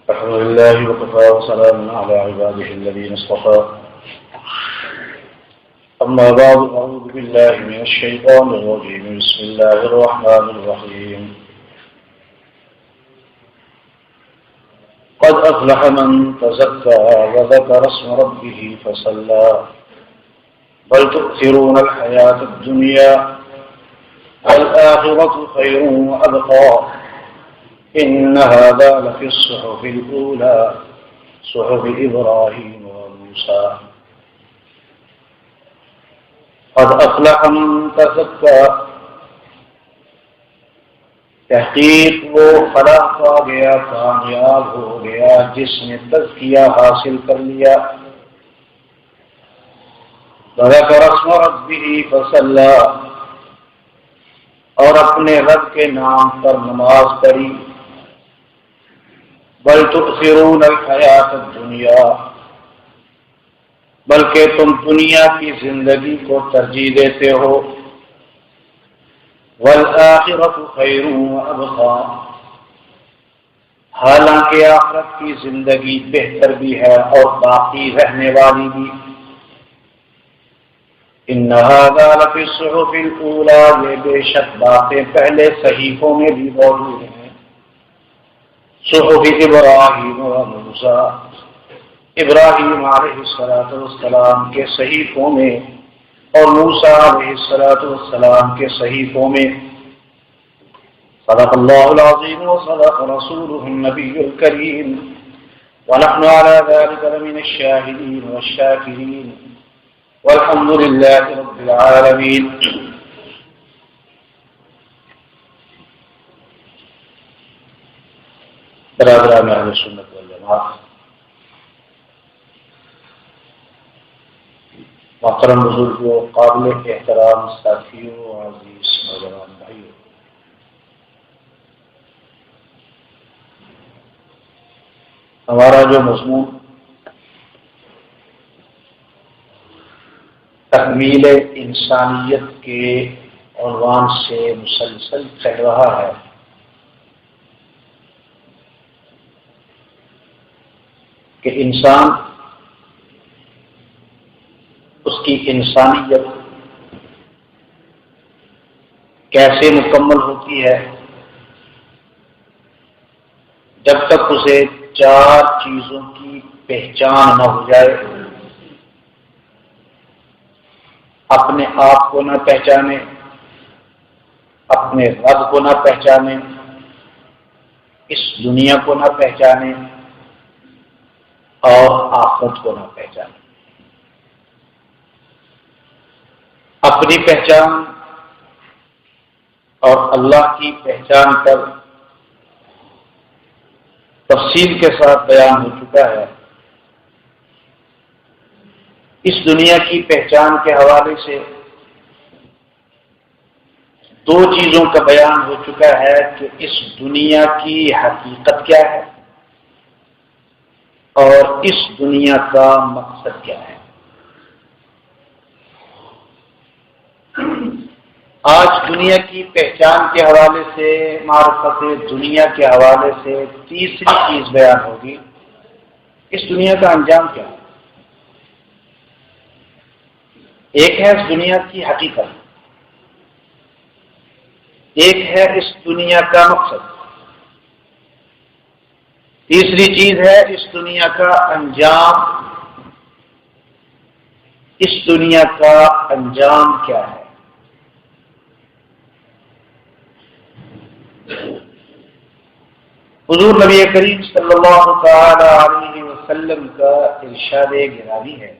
الحمد لله وكفى وسلام على عباده الذين اصطفى. أما بعد أعوذ بالله من الشيطان الرجيم. بسم الله الرحمن الرحيم. قد أفلح من تزكى وذكر اسم ربه فصلى بل تؤثرون الحياة الدنيا والآخرة خير وأبقى إن هذا لفي الصحف الأولى صحف إبراهيم وموسى. قد أفلح من تزكى، تحقیق وہ فلاح پا گیا، کامیاب ہو گیا جس نے تزکیہ حاصل کر لیا. وذكر اسم ربه فصلى، اور اپنے رب کے نام پر نماز پڑھی. بل تؤثرون الحیات الدنیا، بلکہ تم دنیا کی زندگی کو ترجیح دیتے ہو. والآخرۃ خیر وابقى، حالانکہ آخرت کی زندگی بہتر بھی ہے اور باقی رہنے والی بھی. ان هذا لفی الصحف الاولى، یہ بے شک باتیں پہلے صحیفوں میں بھی موجود ہیں. صحف ابراہیم و موسیٰ، ابراہیم علیہ السلام کے صحیفوں میں اور موسیٰ علیہ السلام کے صحیفوں میں. صدق اللہ العظیم وصدق رسولہ النبی الکریم ونحن على ذلك لمن الشاہدین والشاکرین والحمد للہ رب العالمین. برادران اہل سنت والجماعت، محترم بزرگوں، قابل احترام ساتھیوں، عزیز نوجوان بھائیوں، ہمارا جو مضمون تکمیل انسانیت کے عنوان سے مسلسل چل رہا ہے، کہ انسان، اس کی انسانیت کیسے مکمل ہوتی ہے جب تک اسے چار چیزوں کی پہچان نہ ہو جائے. اپنے آپ کو نہ پہچانے، اپنے رب کو نہ پہچانے، اس دنیا کو نہ پہچانے اور آخرت کو نہ پہچانے. اپنی پہچان اور اللہ کی پہچان پر تفصیل کے ساتھ بیان ہو چکا ہے. اس دنیا کی پہچان کے حوالے سے دو چیزوں کا بیان ہو چکا ہے کہ اس دنیا کی حقیقت کیا ہے اور اس دنیا کا مقصد کیا ہے. آج دنیا کی پہچان کے حوالے سے، معرفت دنیا کے حوالے سے تیسری چیز بیان ہوگی، اس دنیا کا انجام کیا ہے. ایک ہے اس دنیا کی حقیقت، ایک ہے اس دنیا کا مقصد، تیسری چیز ہے اس دنیا کا انجام. اس دنیا کا انجام کیا ہے؟ حضور نبی کریم صلی اللہ تعالی علیہ وسلم کا ارشاد گرامی ہے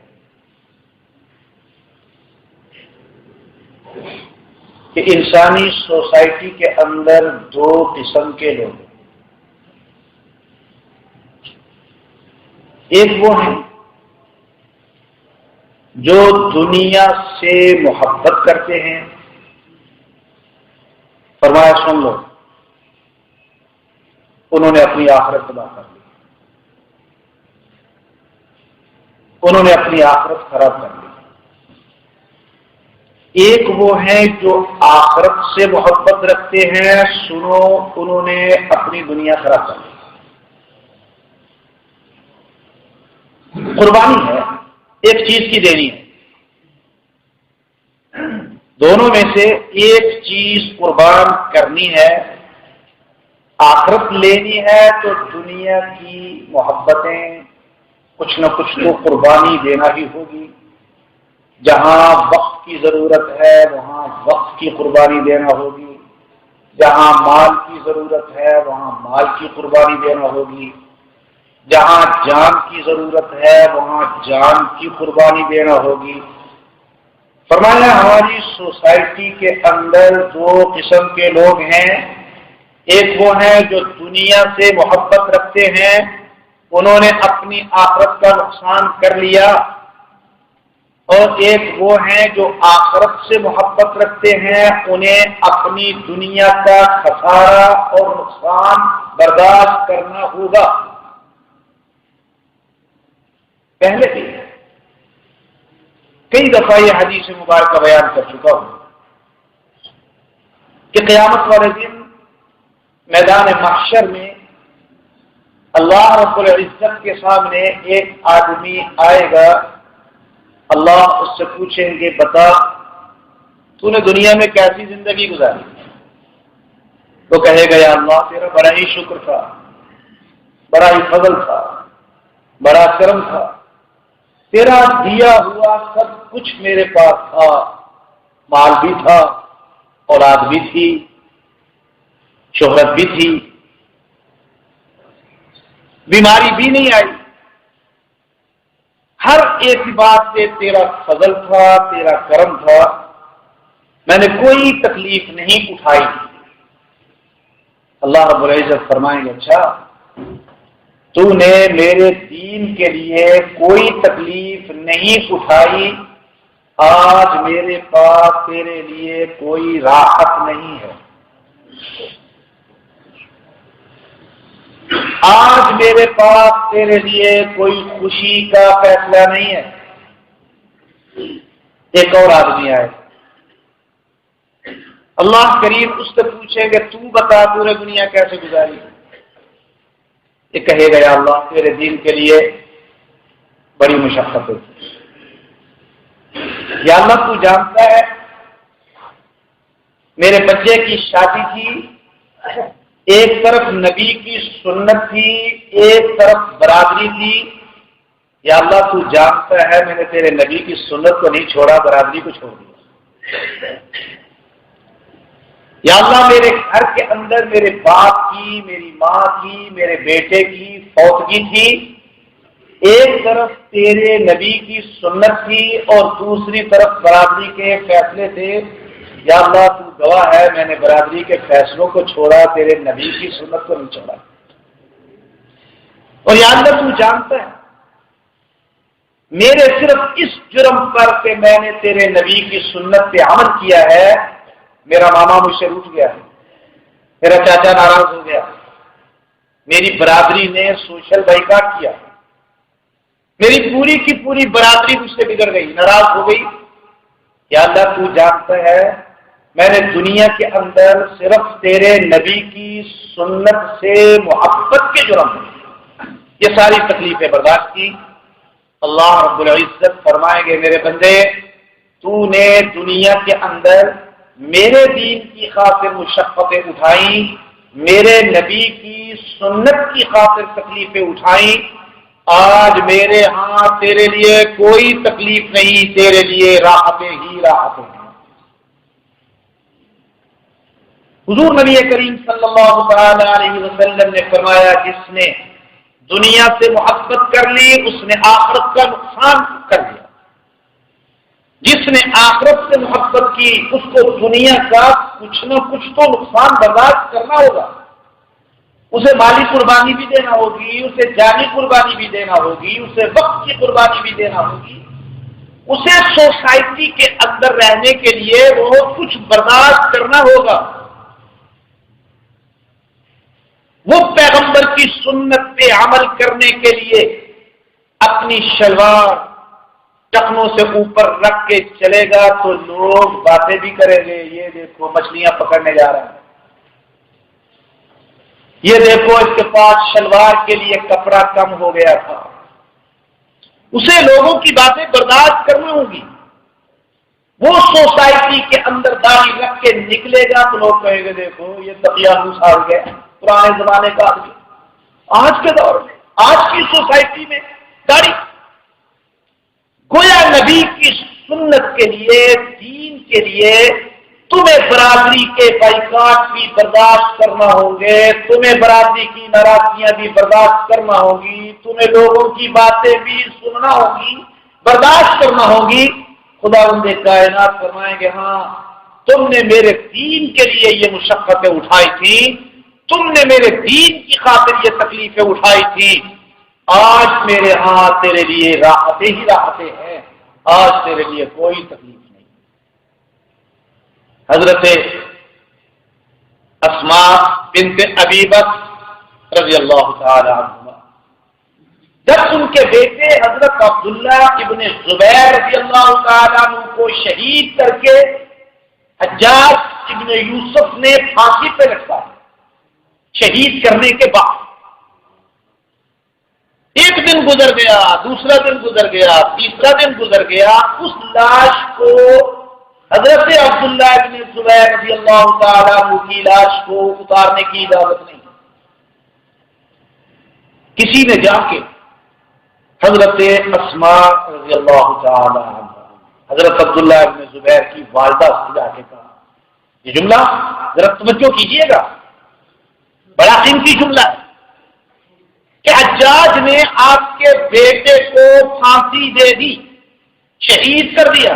کہ انسانی سوسائٹی کے اندر دو قسم کے لوگ ہیں. ایک وہ ہیں جو دنیا سے محبت کرتے ہیں. فرمایا سن لو، انہوں نے اپنی آخرت تباہ کر لی، انہوں نے اپنی آخرت خراب کر لی. ایک وہ ہیں جو آخرت سے محبت رکھتے ہیں، سنو انہوں نے اپنی دنیا خراب کر لی. قربانی ہے، ایک چیز کی دینی ہے، دونوں میں سے ایک چیز قربان کرنی ہے، آخرت لینی ہے تو دنیا کی محبتیں کچھ نہ کچھ تو قربانی دینا ہی ہوگی۔ جہاں وقت کی ضرورت ہے وہاں وقت کی قربانی دینا ہوگی، جہاں مال کی ضرورت ہے وہاں مال کی قربانی دینا ہوگی، جہاں جان کی ضرورت ہے وہاں جان کی قربانی دینا ہوگی۔ فرمایا ہماری سوسائٹی کے اندر دو قسم کے لوگ ہیں، ایک وہ ہیں جو دنیا سے محبت رکھتے ہیں، انہوں نے اپنی آخرت کا نقصان کر لیا، اور ایک وہ ہیں جو آخرت سے محبت رکھتے ہیں، انہیں اپنی دنیا کا خسارہ اور نقصان برداشت کرنا ہوگا۔ پہلے بھی کئی دفعہ یہ حدیث مبارکہ بیان کر چکا ہوں کہ قیامت والے دن میدان محشر میں اللہ رب العزت کے سامنے ایک آدمی آئے گا، اللہ اس سے پوچھیں گے بتا تو نے دنیا میں کیسی زندگی گزاری؟ تو کہے گا یا اللہ تیرا بڑا ہی شکر تھا، بڑا ہی فضل تھا، بڑا کرم تھا، تیرا دیا ہوا سب کچھ میرے پاس تھا، مال بھی تھا، اولاد بھی تھی، شہرت بھی تھی، بیماری بھی نہیں آئی، ہر اعتبار سے تیرا فضل تھا، تیرا کرم تھا، میں نے کوئی تکلیف نہیں اٹھائی۔ اللہ رب العزت فرمائیں گے اچھا تو نے میرے دین کے لیے کوئی تکلیف نہیں اٹھائی، آج میرے پاس تیرے لیے کوئی راحت نہیں ہے، آج میرے پاس تیرے لیے کوئی خوشی کا فیصلہ نہیں ہے۔ ایک اور آدمی آئے، اللہ کریم اس سے پوچھیں گے تو بتا تو نے دنیا کیسے گزاری؟ یہ کہے گا یا اللہ تیرے دین کے لیے بڑی مشقت ہوتی، یا اللہ تو جانتا ہے میرے بچے کی شادی تھی، ایک طرف نبی کی سنت تھی، ایک طرف برادری تھی، یا اللہ تو جانتا ہے میں نے تیرے نبی کی سنت کو نہیں چھوڑا، برادری کو چھوڑ دیا۔ یا اللہ میرے گھر کے اندر میرے باپ کی، میری ماں کی، میرے بیٹے کی فوتگی تھی، ایک طرف تیرے نبی کی سنت تھی اور دوسری طرف برادری کے فیصلے تھے، یا اللہ تو گواہ ہے میں نے برادری کے فیصلوں کو چھوڑا، تیرے نبی کی سنت کو نہیں چھوڑا۔ اور یا اللہ تو جانتا ہے میرے صرف اس جرم پر کہ میں نے تیرے نبی کی سنت پہ عمل کیا ہے، میرا ماما مجھ سے روٹھ گیا، میرا چاچا ناراض ہو گیا، میری برادری نے سوشل بائیکاٹ کیا، میری پوری کی پوری برادری مجھ سے بگڑ گئی، ناراض ہو گئی۔ یا اللہ تو جانتا ہے میں نے دنیا کے اندر صرف تیرے نبی کی سنت سے محبت کے جرم میں یہ ساری تکلیفیں برداشت کی۔ اللہ رب العزت فرمائیں گے میرے بندے تو نے دنیا کے اندر میرے دین کی خاطر مشقتیں اٹھائیں، میرے نبی کی سنت کی خاطر تکلیفیں اٹھائیں، آج میرے ہاں تیرے لیے کوئی تکلیف نہیں، تیرے لیے راحتیں ہی راحتیں ہیں۔ حضور نبی کریم صلی اللہ تعالی علیہ وسلم نے فرمایا جس نے دنیا سے محبت کر لی اس نے آخرت کا نقصان کر لیا، جس نے آخرت سے محبت کی اس کو دنیا کا کچھ نہ کچھ تو نقصان برداشت کرنا ہوگا، اسے مالی قربانی بھی دینا ہوگی، اسے جانی قربانی بھی دینا ہوگی، اسے وقت کی قربانی بھی دینا ہوگی، اسے سوسائٹی کے اندر رہنے کے لیے وہ کچھ برداشت کرنا ہوگا، وہ پیغمبر کی سنت پہ عمل کرنے کے لیے اپنی شلوار ٹخنوں سے اوپر رکھ کے چلے گا تو لوگ باتیں بھی کریں گے، یہ دیکھو مچھلیاں پکڑنے جا رہا ہے، یہ دیکھو اس کے پاس شلوار کے لیے کپڑا کم ہو گیا تھا، اسے لوگوں کی باتیں برداشت کرنی ہوں گی. وہ سوسائٹی کے اندر داڑھی رکھ کے نکلے گا تو لوگ کہیں گے دیکھو یہ تقیہ گھسا گیا پرانے زمانے کا آدمی. آج کے دور میں آج کی سوسائٹی میں داڑھی گویا نبی کی سنت کے لیے دین کے لیے تمہیں برادری کے بائیکاٹ بھی برداشت کرنا ہوں گے, تمہیں برادری کی ناراضگیاں بھی برداشت کرنا ہوگی, تمہیں لوگوں کی باتیں بھی سننا ہوگی, برداشت کرنا ہوگی. خداوند کائنات فرمائیں گے ہاں تم نے میرے دین کے لیے یہ مشقتیں اٹھائی تھی, تم نے میرے دین کی خاطر یہ تکلیفیں اٹھائی تھی, آج میرے ہاں تیرے لیے راحتیں ہی راحتیں ہیں, آج تیرے لیے کوئی تکلیف نہیں. حضرت اسماء بنت ابی بکر رضی اللہ تعالی عنہ جب ان کے بیٹے حضرت عبداللہ ابن زبیر رضی اللہ تعالی عنہ کو شہید کر کے حجاج ابن یوسف نے پھانسی پہ لٹکایا, شہید کرنے کے بعد ایک دن گزر گیا, دوسرا دن گزر گیا, تیسرا دن گزر گیا, اس لاش کو حضرت عبداللہ ابن زبیر رضی اللہ تعالیٰ عنہ کی لاش کو اتارنے کی اجازت نہیں. کسی نے جا کے حضرت اسماء رضی اللہ تعالیٰ عنہ حضرت عبداللہ ابن زبیر کی والدہ سے جا کے کہا, یہ جملہ ذرا توجہ کیجیے گا, بڑا قیمتی جملہ ہے کہ حجاج نے آپ کے بیٹے کو پھانسی دے دی, شہید کر دیا.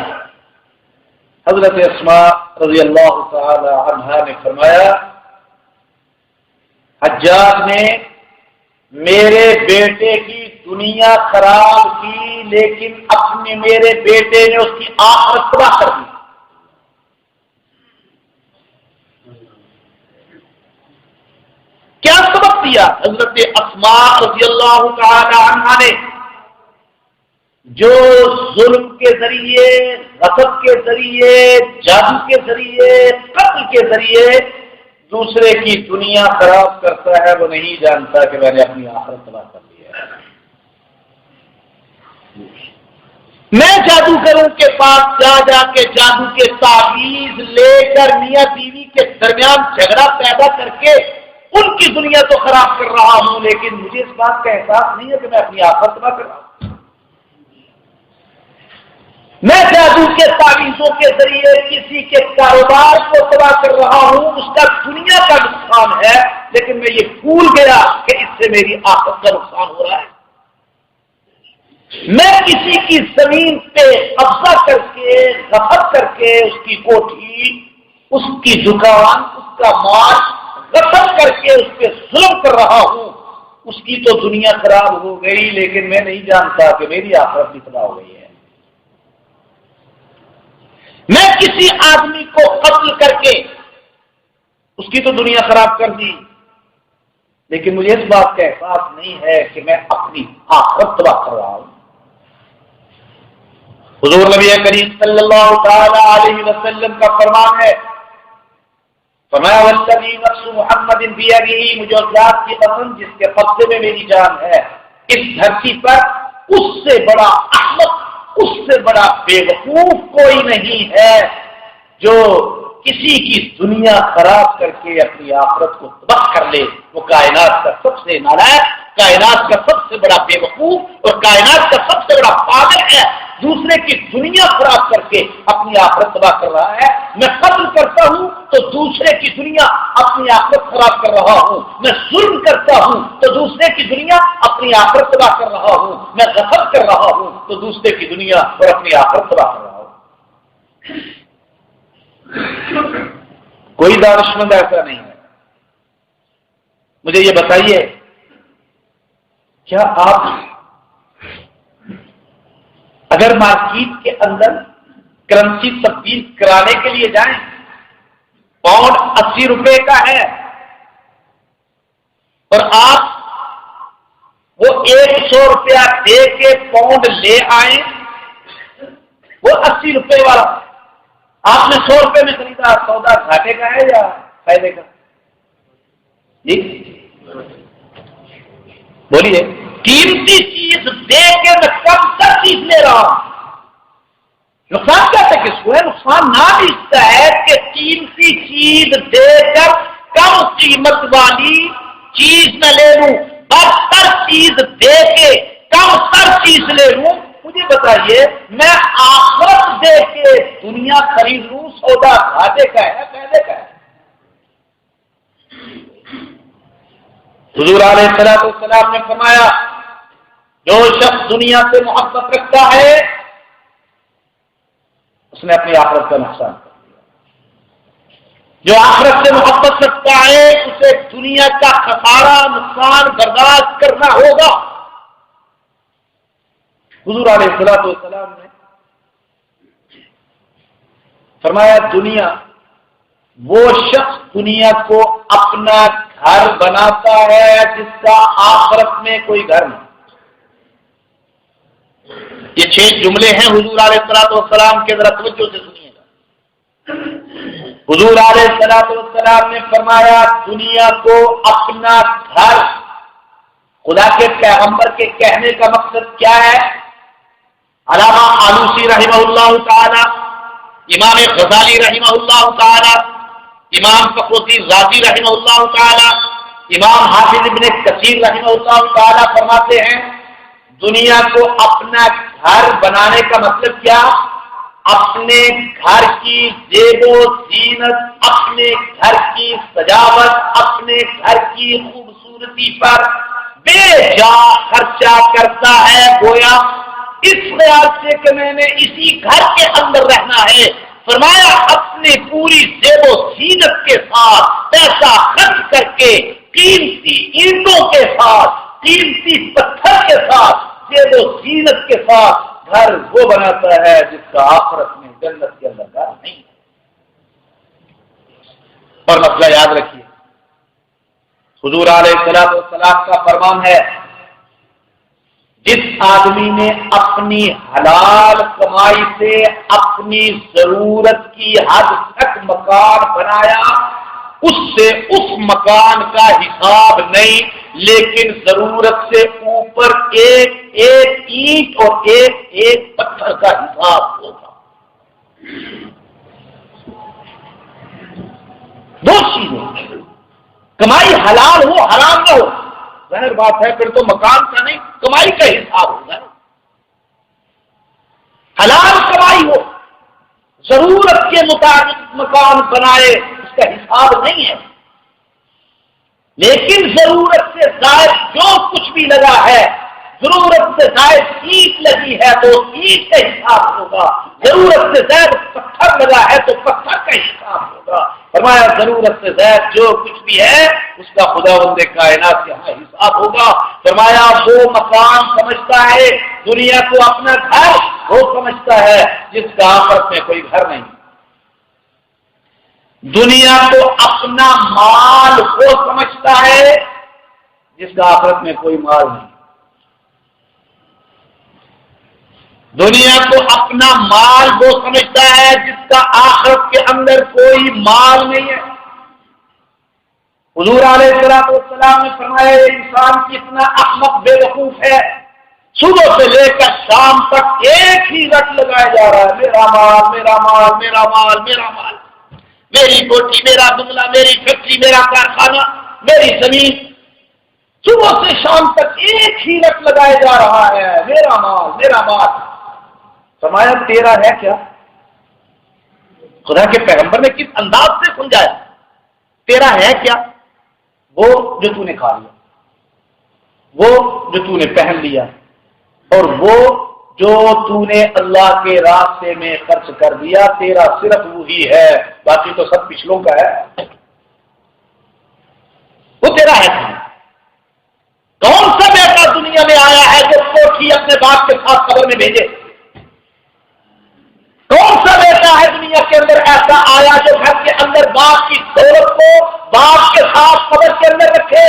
حضرت اسماء رضی اللہ تعالی عنہا نے فرمایا حجاج نے میرے بیٹے کی دنیا خراب کی لیکن اپنے میرے بیٹے نے اس کی آخرت تباہ کر دی. کیا سبق دیا حضرت اسماء رضی اللہ تعالی عنہا نے؟ جو ظلم کے ذریعے, غصب کے ذریعے, جادو کے ذریعے, قتل کے ذریعے دوسرے کی دنیا خراب کرتا ہے وہ نہیں جانتا کہ میں نے اپنی آخرت تباہ کر دیا ہے. میں جادوگروں کے پاس جا جا کے جادو کے تعویذ لے کر میاں بیوی کے درمیان جھگڑا پیدا کر کے ان کی دنیا تو خراب کر رہا ہوں, لیکن مجھے اس بات کا احساس نہیں ہے کہ میں اپنی آخرت تباہ کر رہا ہوں. میں جادو کے تعویذوں کے ذریعے کسی کے کاروبار کو تباہ کر رہا ہوں, اس کا دنیا کا نقصان ہے, لیکن میں یہ بھول گیا کہ اس سے میری آخرت کا نقصان ہو رہا ہے. میں کسی کی زمین پہ قبضہ کر کے, غصب کر کے اس کی کوٹھی, اس کی دکان, اس کا مال غصب کر کے اس پہ ظلم کر رہا ہوں, اس کی تو دنیا خراب ہو گئی لیکن میں نہیں جانتا کہ میری آخرت بھی تباہ ہو گئی ہے. میں کسی آدمی کو قتل کر کے اس کی تو دنیا خراب کر دی لیکن مجھے اس بات کا احساس نہیں ہے کہ میں اپنی آخرت تباہ کر رہا ہوں. حضور نبی کریم صلی اللہ تعالی علیہ وسلم کا فرمان ہے, فرمایا والذی نفس محمد بیدہ, مجھے اس ذات کی قسم جس کے قبضے میں میری جان ہے, اس دھرتی پر اس سے بڑا احمق, اس سے بڑا بے وقوف کوئی نہیں ہے جو کسی کی دنیا خراب کر کے اپنی آخرت کو تباہ کر لے. وہ کائنات کا سب سے نالائق, کائنات کا سب سے بڑا بے وقوف اور کائنات کا سب سے بڑا پاگل ہے, دوسرے کی دنیا خراب کر کے اپنی آخرت تباہ کر رہا ہے. میں قتل کرتا ہوں تو دوسرے کی دنیا اپنی آخرت خراب کر رہا ہوں, میں ظلم کرتا ہوں تو دوسرے کی دنیا اپنی آخرت تباہ کر رہا ہوں, میں غصب کر رہا ہوں تو دوسرے کی دنیا اور اپنی آخرت تباہ کر رہا ہوں. کوئی دانشمند ایسا نہیں ہے. مجھے یہ بتائیے, کیا آپ اگر مارکیٹ کے اندر کرنسی تبدیل کرانے کے لیے جائیں, پاؤنڈ 80 روپے کا ہے اور آپ وہ 100 روپیہ دے کے پاؤنڈ لے آئیں, وہ 80 روپے والا آپ نے 100 روپے میں خریدا, سودا گھاٹے کا ہے یا فائدے کا؟ جی بولیے. قیمتی چیز دے کے میں کم تر چیز لے رہا ہوں. نقصان کہتے کس کو ہے؟ نقصان نام اس کا ہے کہ قیمتی چیز دے کر کم قیمت والی چیز نہ لے لوں، برتر چیز دے کے کم تر چیز لے لوں. مجھے بتائیے میں آخرت دے کے دنیا خرید لوں، سودا گھاٹے کا ہے پہلے کا ہے؟ حضور علیہ السلام نے فرمایا جو شخص دنیا سے محبت رکھتا ہے اس نے اپنی آخرت کا نقصان کر دیا. جو آخرت سے محبت رکھتا ہے اسے دنیا کا خسارہ نقصان برداشت کرنا ہوگا. حضور علیہ السلام نے فرمایا دنیا وہ شخص دنیا کو اپنا گھر بناتا ہے جس کا آخرت میں کوئی گھر نہیں. یہ 6 جملے ہیں حضور علیہ السلام کے، ذرا توجہ سے سنیے گا. حضور علیہ السلام نے فرمایا دنیا کو اپنا گھر. خدا کے پیغمبر کے کہنے کا مقصد کیا ہے؟ علامہ آلوسی رحمہ اللہ تعالی، امام غزالی رحمہ اللہ تعالی، امام فخر الدین رازی رحمہ اللہ تعالی، امام حافظ ابن کثیر رحمہ اللہ تعالی فرماتے ہیں دنیا کو اپنا گھر بنانے کا مطلب کیا؟ اپنے گھر کی زیب و زینت، اپنے گھر کی سجاوٹ، اپنے گھر کی خوبصورتی پر بے جا خرچہ کرتا ہے. گویا اس خیال سے کہ میں نے اسی گھر کے اندر رہنا ہے. فرمایا اپنی پوری زیب و زینت کے ساتھ پیسہ خرچ کر کے قیمتی اینٹوں کے ساتھ، قیمتی پتھر کے ساتھ، زیب و زینت کے ساتھ گھر وہ بناتا ہے جس کا آخرت میں جنت کے اندر گھر نہیں ہے. اور مسئلہ یاد رکھیے حضور علیہ السلام کا فرمان ہے جس آدمی نے اپنی حلال کمائی سے اپنی ضرورت کی حد تک مکان بنایا اس سے اس مکان کا حساب نہیں، لیکن ضرورت سے اوپر ایک ایک اینٹ اور ایک ایک پتھر کا حساب ہوگا. دو چیزیں، کمائی حلال ہو حرام نہ ہو، ظاہر بات ہے پھر تو مکان کا نہیں کمائی کا حساب ہوگا. حلال کمائی ہو، ضرورت کے مطابق مکان بنائے، اس کا حساب نہیں ہے. لیکن ضرورت سے زائد جو کچھ بھی لگا ہے، ضرورت سے زائد اینٹ لگی ہے تو اینٹ کا حساب ہوگا، ضرورت سے زائد پتھر لگا ہے تو پتھر کا حساب ہوگا. فرمایا ضرورت سے زائد جو کچھ بھی ہے اس کا خداوند کائنات کے یہاں حساب ہوگا. فرمایا وہ مکان سمجھتا ہے دنیا کو اپنا گھر، وہ سمجھتا ہے جس کا آخرت میں کوئی گھر نہیں. دنیا کو اپنا مال وہ سمجھتا ہے جس کا آخرت میں کوئی مال نہیں. دنیا کو اپنا مال وہ سمجھتا ہے جس کا آخرت کے اندر کوئی مال نہیں ہے. حضور علیہ السلام نے فرمایا انسان کتنا احمق بے وقوف ہے، صبح سے لے کر شام تک ایک ہی رٹ لگایا جا رہا ہے میرا مال میرا مال میرا مال میرا مال، میری کوٹھی میرا بنگلہ، میری فیکٹری میرا کارخانہ، میری زمین. صبح سے شام تک ایک ہی رٹ لگایا جا رہا ہے میرا مال میرا مال. فرمایا تیرا ہے کیا؟ خدا کے پیغمبر نے کس انداز سے سمجھایا تیرا ہے کیا؟ وہ جو تو نے کھا لیا، وہ جو تو نے پہن لیا، اور وہ جو تو نے اللہ کے راستے میں خرچ کر دیا، تیرا صرف وہی ہے، باقی تو سب پچھلوں کا ہے. وہ تیرا ہے. کون سا بیٹا دنیا میں آیا ہے جو کوٹھی اپنے باپ کے ساتھ قبر میں بھیجے؟ کون سا بیٹا ہے دنیا کے اندر ایسا آیا جو گھر کے اندر باپ کی دولت کو باپ کے ساتھ قبر کے اندر رکھے؟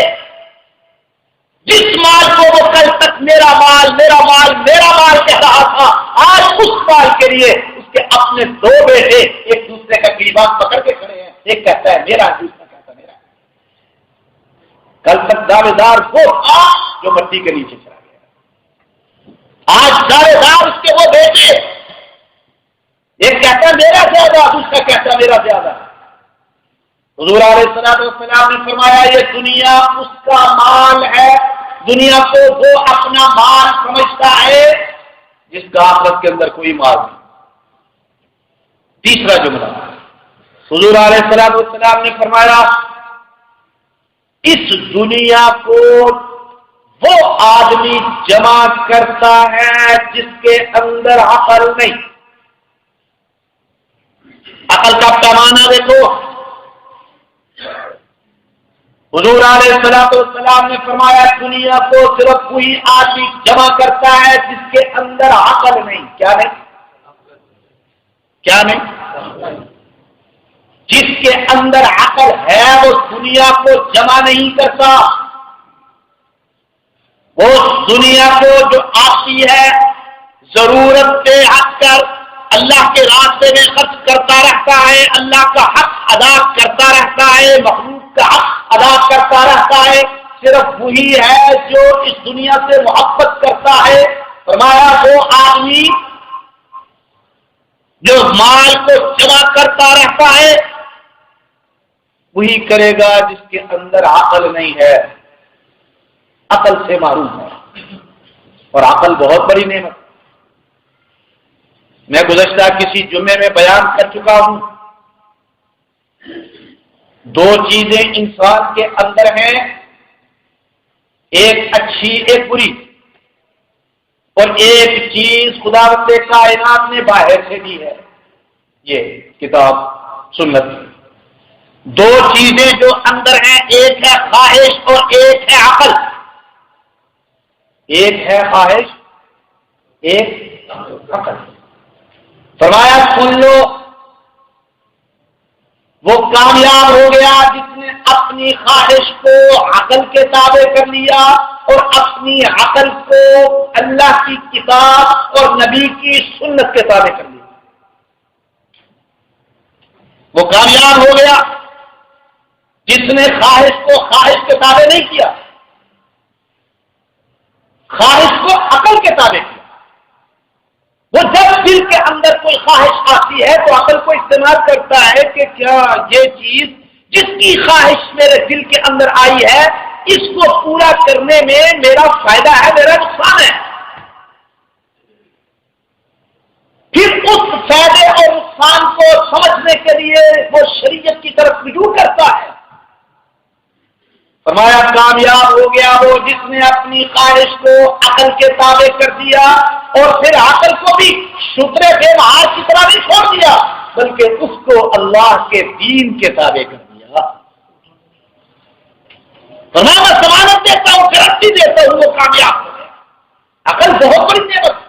جس مال کو وہ کل تک میرا مال میرا مال میرا مال کہہ رہا تھا، آج اس مال کے لیے اس کے اپنے 2 بیٹے ایک دوسرے کا گریبان پکڑ کے کھڑے ہیں، ایک کہتا ہے میرا، دوسرا کہتا ہے میرا. کل تک دعوے دار وہ تھا جو مٹی کے نیچے چلا گیا. آج سارے دار اس کے وہ بیٹے، ایک کہتا میرا زیادہ، دوسرا کہتا میرا زیادہ۔ حضور علیہ السلام نے فرمایا یہ دنیا اس کا مال ہے، دنیا کو وہ اپنا مال سمجھتا ہے جس کا آخرت کے اندر کوئی مال نہیں۔ تیسرا جملہ حضور علیہ السلام نے فرمایا اس دنیا کو وہ آدمی جمع کرتا ہے جس کے اندر عقل نہیں۔ عقل کا پیمانہ دیکھو، حضور علیہ السلام نے فرمایا دنیا کو صرف وہی آدمی جمع کرتا ہے جس کے اندر عقل نہیں۔ کیا نہیں؟ کیا نہیں؟ جس کے اندر عقل ہے وہ دنیا کو جمع نہیں کرتا، وہ دنیا کو جو آتی ہے ضرورت پہ حق کر اللہ کے راستے میں خرچ کرتا رہتا ہے، اللہ کا حق ادا کرتا رہتا ہے، مخلوق کا حق ادا کرتا رہتا ہے، صرف وہی ہے جو اس دنیا سے محبت کرتا ہے۔ فرمایا وہ آدمی جو مال کو جمع کرتا رہتا ہے وہی کرے گا جس کے اندر عقل نہیں ہے، عقل سے معروف ہے، اور عقل بہت بڑی نعمت۔ میں گزشتہ کسی جمعے میں بیان کر چکا ہوں، دو چیزیں انسان کے اندر ہیں، ایک اچھی ایک بری، اور ایک چیز خداوند کائنات نے باہر سے دی ہے، یہ کتاب سنت۔ دو چیزیں جو اندر ہیں، ایک ہے خواہش اور ایک ہے عقل۔ ایک ہے خواہش، ایک عقل۔ فرمایا سن لو، وہ کامیاب ہو گیا جس نے اپنی خواہش کو عقل کے تابع کر لیا اور اپنی عقل کو اللہ کی کتاب اور نبی کی سنت کے تابع کر لیا۔ وہ کامیاب ہو گیا جس نے خواہش کو خواہش کے تابع نہیں کیا، خواہش کو عقل کے تابع کیا۔ وہ جب دل کے اندر کوئی خواہش آتی ہے تو عقل کو استعمال کرتا ہے کہ کیا یہ چیز جس کی خواہش میرے دل کے اندر آئی ہے اس کو پورا کرنے میں میرا فائدہ ہے، میرا نقصان ہے۔ پھر اس فائدے اور نقصان کو سمجھنے کے لیے وہ شریعت کی طرف رجوع کرتا ہے۔ فرمایا کامیاب ہو گیا وہ جس نے اپنی خواہش کو عقل کے تابع کر دیا، اور پھر عقل کو بھی شترے بے مہار کی طرح نہیں چھوڑ دیا بلکہ اس کو اللہ کے دین کے تابع کر دیا۔ فرمایا میں ضمانت دیتا ہوں، گارنٹی دیتا ہوں وہ کامیاب ہو گیا۔ عقل بہت بڑی نعمت۔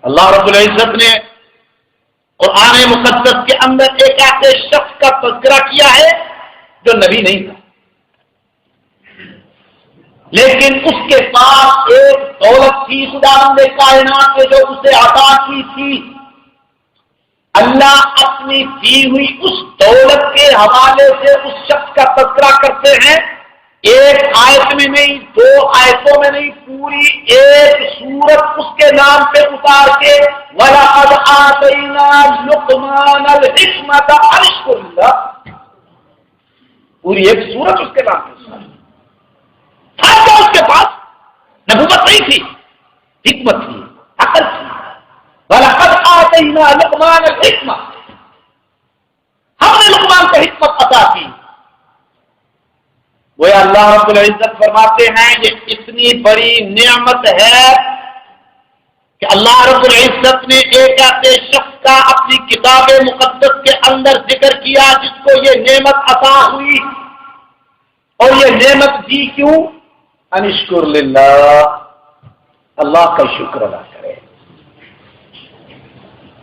اللہ رب العزت نے قرآن مقدس کے اندر ایک ایسے شخص کا تذکرہ کیا ہے جو نبی نہیں تھا، لیکن اس کے پاس ایک دولت تھی خداوند کائنات نے جو اسے عطا کی تھی۔ اللہ اپنی دی ہوئی اس دولت کے حوالے سے اس شخص کا تذکرہ کرتے ہیں، ایک آیت میں نہیں، دو آیتوں میں نہیں، پوری ایک سورت اس کے نام پہ اتار کے وَلَقَدْ آتَيْنَا لُقْمَانَ الْحِكْمَةَ أَنِ اشْكُرْ لِلَّهِ، پوری ایک سورت اس کے نام پہ تھا۔ کیا اس کے پاس نبوت نہیں تھی، حکمت تھی، عقل تھی۔ وَلَقَدْ آتَيْنَا لُقْمَانَ الْحِكْمَةَ، ہم نے لقمان کو حکمت عطا کی۔ وہ اللہ رب العزت فرماتے ہیں یہ اتنی بڑی نعمت ہے کہ اللہ رب العزت نے ایک ایسے شخص کا اپنی کتاب مقدس کے اندر ذکر کیا جس کو یہ نعمت عطا ہوئی، اور یہ نعمت دی کیوں؟ ان اشکر للہ، اللہ کا شکر ادا کرے۔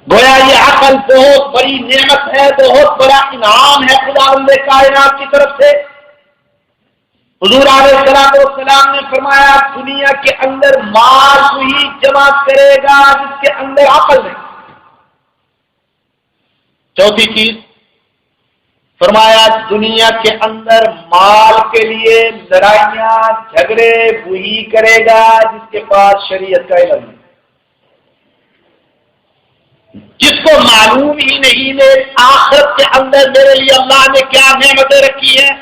گویا یہ عقل بہت بڑی نعمت ہے، بہت بڑا انعام ہے خداوند کائنات کی طرف سے۔ حضور علیہ السلام نے فرمایا دنیا کے اندر مال وہی جمع کرے گا جس کے اندر عقل نہیں۔ چوتھی چیز فرمایا دنیا کے اندر مال کے لیے لڑائیاں جھگڑے وہی کرے گا جس کے پاس شریعت کا علم ہے، جس کو معلوم ہی نہیں ہے آخرت کے اندر میرے لیے اللہ نے کیا نعمتیں رکھی ہیں،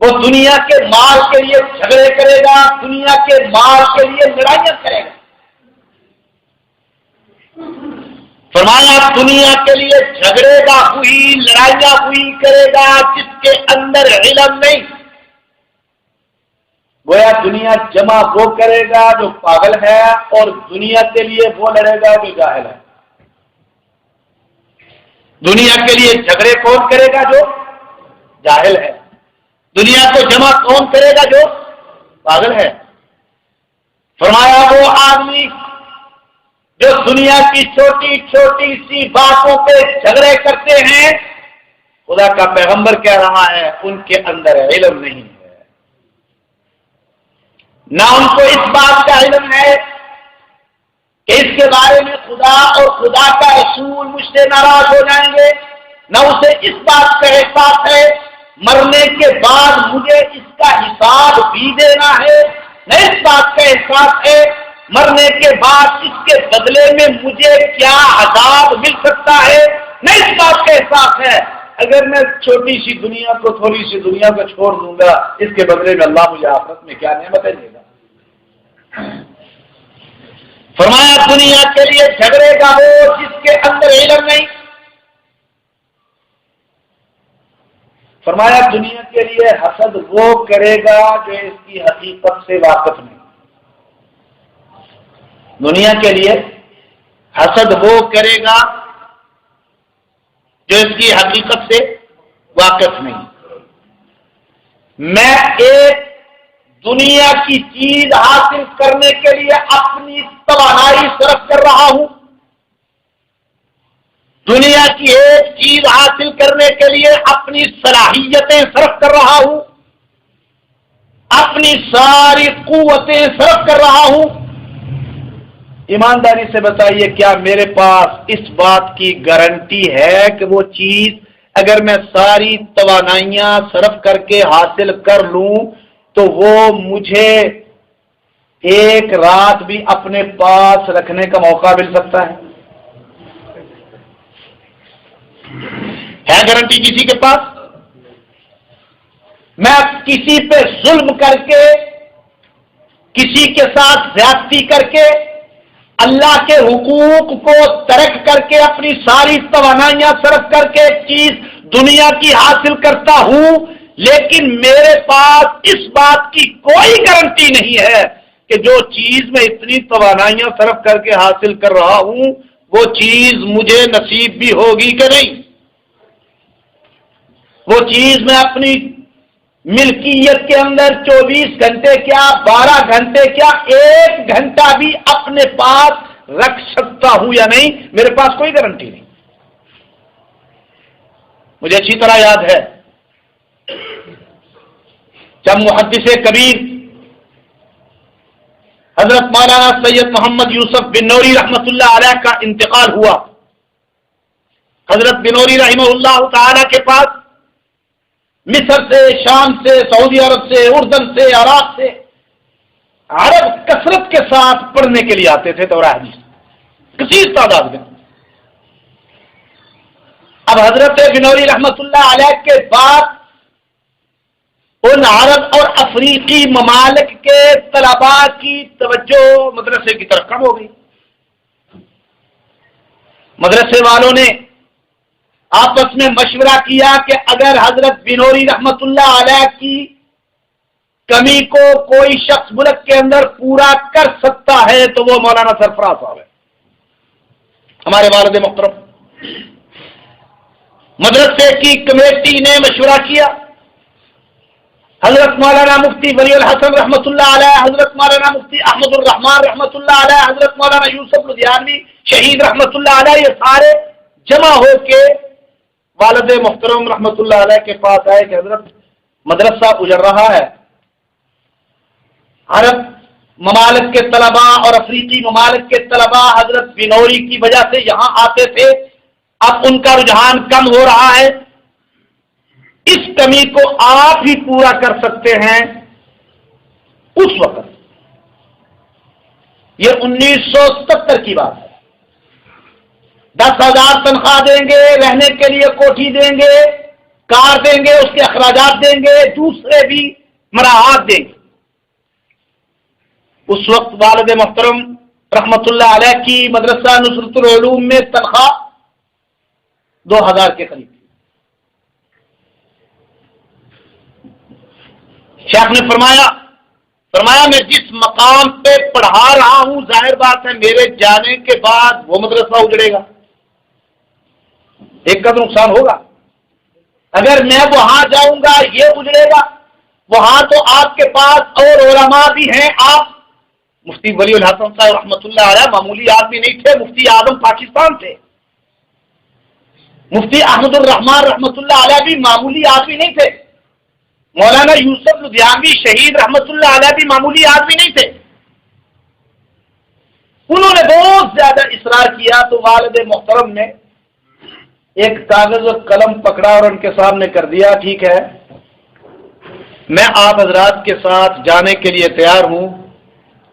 وہ دنیا کے مال کے لیے جھگڑے کرے گا، دنیا کے مال کے لیے لڑائیاں کرے گا۔ فرمایا دنیا کے لیے جھگڑے گا ہوئی، لڑائیاں ہوئی کرے گا جس کے اندر علم نہیں۔ گویا دنیا جمع وہ کرے گا جو پاگل ہے، اور دنیا کے لیے وہ لڑے گا جو جاہل ہے۔ دنیا کے لیے جھگڑے کون کرے گا؟ جو جاہل ہے۔ دنیا کو جمع کون کرے گا؟ جو پاگل ہے۔ فرمایا وہ آدمی جو دنیا کی چھوٹی چھوٹی سی باتوں پہ جھگڑے کرتے ہیں، خدا کا پیغمبر کہہ رہا ہے ان کے اندر علم نہیں ہے، نہ ان کو اس بات کا علم ہے کہ اس کے بارے میں خدا اور خدا کا رسول مجھ سے ناراض ہو جائیں گے، نہ اسے اس بات کا احساس ہے مرنے کے بعد مجھے اس کا حساب بھی دینا ہے، نہ اس بات کا احساس ہے مرنے کے بعد اس کے بدلے میں مجھے کیا عذاب مل سکتا ہے، نہ اس بات کا احساس ہے اگر میں چھوٹی سی دنیا کو، تھوڑی سی دنیا کو چھوڑ دوں گا، اس کے بدلے میں اللہ مجھے آخرت میں کیا نعمتیں دے گا۔ فرمایا دنیا کے لیے جھگڑے گا وہ جس کے اندر علم نہیں۔ فرمایا دنیا کے لیے حسد وہ کرے گا جو اس کی حقیقت سے واقف نہیں۔ دنیا کے لیے حسد وہ کرے گا جو اس کی حقیقت سے واقف نہیں۔ میں ایک دنیا کی چیز حاصل کرنے کے لیے اپنی توانائی صرف کر رہا ہوں، دنیا کی ایک چیز حاصل کرنے کے لیے اپنی صلاحیتیں صرف کر رہا ہوں، اپنی ساری قوتیں صرف کر رہا ہوں۔ ایمانداری سے بتائیے کیا میرے پاس اس بات کی گارنٹی ہے کہ وہ چیز اگر میں ساری توانائیاں صرف کر کے حاصل کر لوں تو وہ مجھے ایک رات بھی اپنے پاس رکھنے کا موقع مل سکتا ہے گارنٹی کسی کے پاس؟ میں کسی پہ ظلم کر کے، کسی کے ساتھ زیادتی کر کے، اللہ کے حقوق کو ترک کر کے، اپنی ساری توانائیاں صرف کر کے ایک چیز دنیا کی حاصل کرتا ہوں، لیکن میرے پاس اس بات کی کوئی گارنٹی نہیں ہے کہ جو چیز میں اتنی توانائیاں صرف کر کے حاصل کر رہا ہوں وہ چیز مجھے نصیب بھی ہوگی کہ نہیں۔ وہ چیز میں اپنی ملکیت کے اندر 24 گھنٹے کیا، 12 گھنٹے کیا، 1 گھنٹہ بھی اپنے پاس رکھ سکتا ہوں یا نہیں، میرے پاس کوئی گارنٹی نہیں۔ مجھے اچھی طرح یاد ہے جب محدث کبیر حضرت مولانا سید محمد یوسف بنوری رحمۃ اللہ علیہ کا انتقال ہوا، حضرت بنوری رحمہ اللہ تعالی کے پاس مصر سے، شام سے، سعودی عرب سے، اردن سے، عراق سے عرب کثرت کے ساتھ پڑھنے کے لیے آتے تھے تورات حدیث، کثیر تعداد میں۔ اب حضرت بنوری رحمۃ اللہ علیہ کے بعد ان عرب اور افریقی ممالک کے طلباء کی توجہ مدرسے کی طرف کم ہو گئی۔ مدرسے والوں نے آپس میں مشورہ کیا کہ اگر حضرت بنوری رحمت اللہ علیہ کی کمی کو کوئی شخص ملک کے اندر پورا کر سکتا ہے تو وہ مولانا سرفراز صاحب ہے، ہمارے والد محترم۔ مدرسے کی کمیٹی نے مشورہ کیا، حضرت مولانا مفتی ولی الحسن رحمۃ اللہ علیہ، حضرت مولانا مفتی احمد الرحمان رحمۃ اللہ علیہ، حضرت مولانا یوسف لدھیانوی شہید رحمۃ اللہ علیہ، یہ سارے جمع ہو کے والد محترم رحمۃ اللہ علیہ کے پاس آئے کہ حضرت مدرسہ اجڑ رہا ہے، عرب ممالک کے طلباء اور افریقی ممالک کے طلباء حضرت بنوری کی وجہ سے یہاں آتے تھے، اب ان کا رجحان کم ہو رہا ہے، اس کمی کو آپ ہی پورا کر سکتے ہیں اس وقت. یہ 1970 کی بات ہے. 10,000 تنخواہ دیں گے، رہنے کے لیے کوٹھی دیں گے، کار دیں گے، اس کے اخراجات دیں گے، دوسرے بھی مراحات دیں گے. اس وقت والد محترم رحمت اللہ علیہ کی مدرسہ نصرت العلوم میں تنخواہ 2,000 کے قریب تھی. شیخ نے فرمایا میں جس مقام پہ پڑھا رہا ہوں ظاہر بات ہے میرے جانے کے بعد وہ مدرسہ اجڑے گا، ایک کا تو نقصان ہوگا. اگر میں وہاں جاؤں گا یہ اجڑے گا. وہاں تو آپ کے پاس اور علماء بھی ہیں. آپ مفتی ولی الحسن صاحب رحمۃ اللہ علیہ معمولی آدمی نہیں تھے، مفتی اعظم پاکستان تھے. مفتی احمد الرحمان رحمۃ اللہ علیہ بھی معمولی آدمی نہیں تھے. مولانا یوسف لدھیانوی شہید رحمۃ اللہ علیہ بھی معمولی آدمی نہیں تھے. انہوں نے بہت زیادہ اصرار کیا تو والد محترم نے ایک کاغذ اور قلم پکڑا اور ان کے سامنے کر دیا، ٹھیک ہے میں آپ حضرات کے ساتھ جانے کے لیے تیار ہوں،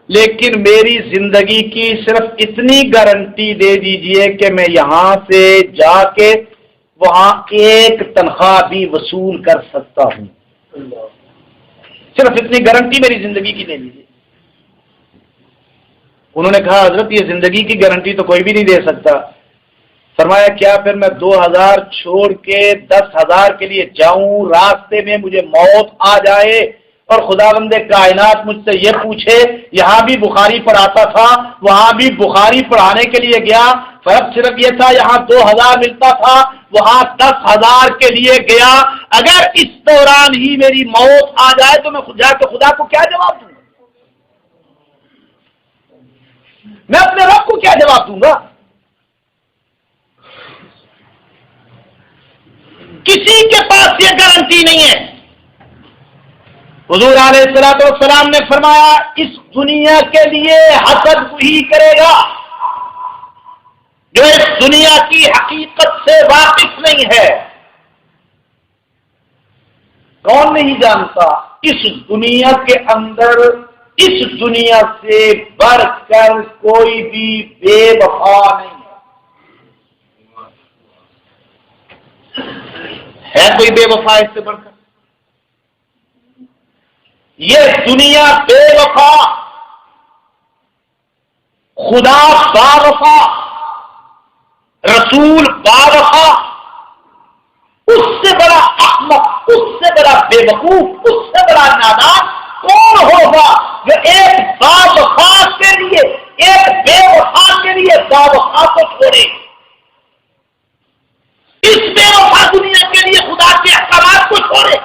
لیکن میری زندگی کی صرف اتنی گارنٹی دے دیجئے کہ میں یہاں سے جا کے وہاں ایک تنخواہ بھی وصول کر سکتا ہوں. صرف اتنی گارنٹی میری زندگی کی دے دیجیے. انہوں نے کہا حضرت یہ زندگی کی گارنٹی تو کوئی بھی نہیں دے سکتا. فرمایا کیا پھر میں 2,000 چھوڑ کے 10,000 کے لیے جاؤں، راستے میں مجھے موت آ جائے اور خداوند کائنات مجھ سے یہ پوچھے یہاں بھی بخاری پڑھاتا تھا وہاں بھی بخاری پڑھانے کے لیے گیا، فرق صرف یہ تھا یہاں 2,000 ملتا تھا وہاں 10,000 کے لیے گیا، اگر اس دوران ہی میری موت آ جائے تو میں جا کے خدا کو کیا جواب دوں گا؟ میں اپنے رب کو کیا جواب دوں گا؟ کسی کے پاس یہ گارنٹی نہیں ہے. حضور علیہ الصلوۃ والسلام نے فرمایا اس دنیا کے لیے حسد وہی کرے گا جو اس دنیا کی حقیقت سے واقف نہیں ہے. کون نہیں جانتا اس دنیا کے اندر اس دنیا سے بڑھ کر کوئی بھی بے وفا نہیں ہے کوئی بے وفا اس سے بڑھ کر؟ یہ دنیا بے وفا، خدا با وفا، رسول با وفا، اس سے بڑا احمق، اس سے بڑا بے وقوف، اس سے بڑا نادان کون ہوگا جو ایک با وفا کے لیے، ایک بے وفا کے لیے با وفا کو چھوڑے؟ اس بے وفا دنیا کے لیے خدا کے احکامات کو چھوڑے،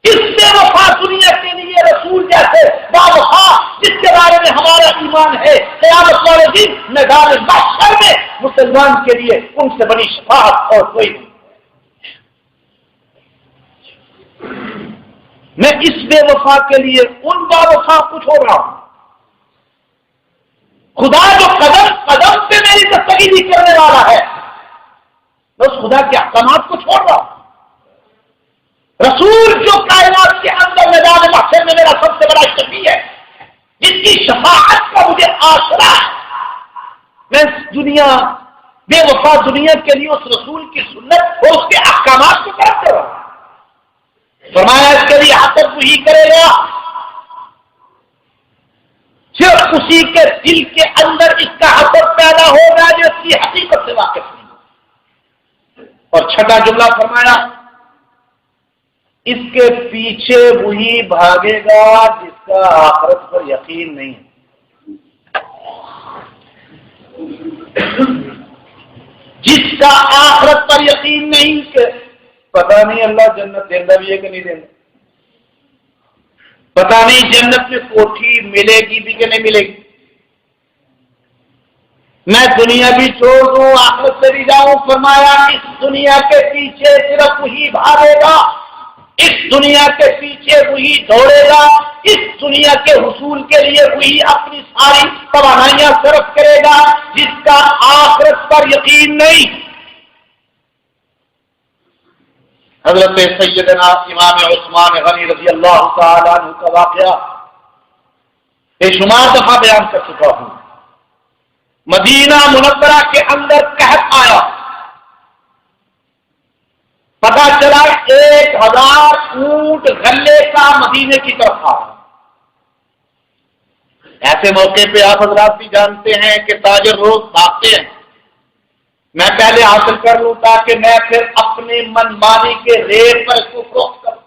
اس بے وفا دنیا کے لیے رسول جیسے با وفا جس کے بارے میں ہمارا ایمان ہے قیامت والے دن میدان محشر میں مسلمان کے لیے ان سے بڑی شفاعت اور کوئی نہیں. میں اس بے وفا کے لیے ان با وفا کو چھوڑ رہا ہوں. خدا جو قدم قدم پہ میری دستگیری کرنے والا ہے میں اس خدا کے احکامات کو چھوڑ رہا ہوں. رسول جو کائنات کے اندر میدان محشر میں میرا سب سے بڑا شفیع ہے، جس کی شفاعت کا مجھے آسرا ہے، میں اس دنیا بے وفا دنیا کے لیے اس رسول کی سنت اور اس کے احکامات کو کرتے رہا. فرمایا اس کے لیے حسد وہی کرے گا صرف اسی کے دل کے اندر اس کا حسد پیدا ہوگا جو اس کی حقیقت سے واقف نہیں. اور چھٹا جملہ فرمایا اس کے پیچھے وہی بھاگے گا جس کا آخرت پر یقین نہیں ہے. جس کا آخرت پر یقین نہیں کہ پتہ نہیں اللہ جنت دینا بھی ہے کہ نہیں دینا، پتہ نہیں جنت میں کوٹھی ملے گی بھی کہ نہیں ملے گی، میں دنیا بھی چھوڑ دوں آخرت سے بھی جاؤں. فرمایا اس دنیا کے پیچھے صرف وہی بھاگے گا، اس دنیا کے پیچھے وہی دوڑے گا، اس دنیا کے حصول کے لیے وہی اپنی ساری توانائیاں صرف کرے گا جس کا آخرت پر یقین نہیں. حضرت سیدنا امام عثمان غنی رضی اللہ تعالیٰ عنہ کا واقعہ بے شمار دفعہ بیان کر چکا ہوں. مدینہ منورہ کے اندر قحط آیا، پتا چلا 1000 اونٹ غلے کا مدینے کی طرف آ. ایسے موقع پہ آپ حضرات بھی جانتے ہیں کہ تاجر روز بھاگتے ہیں، میں پہلے حاصل کر لوں تاکہ میں پھر اپنی منمانی کے ریٹ پر اس کو فروخت کروں.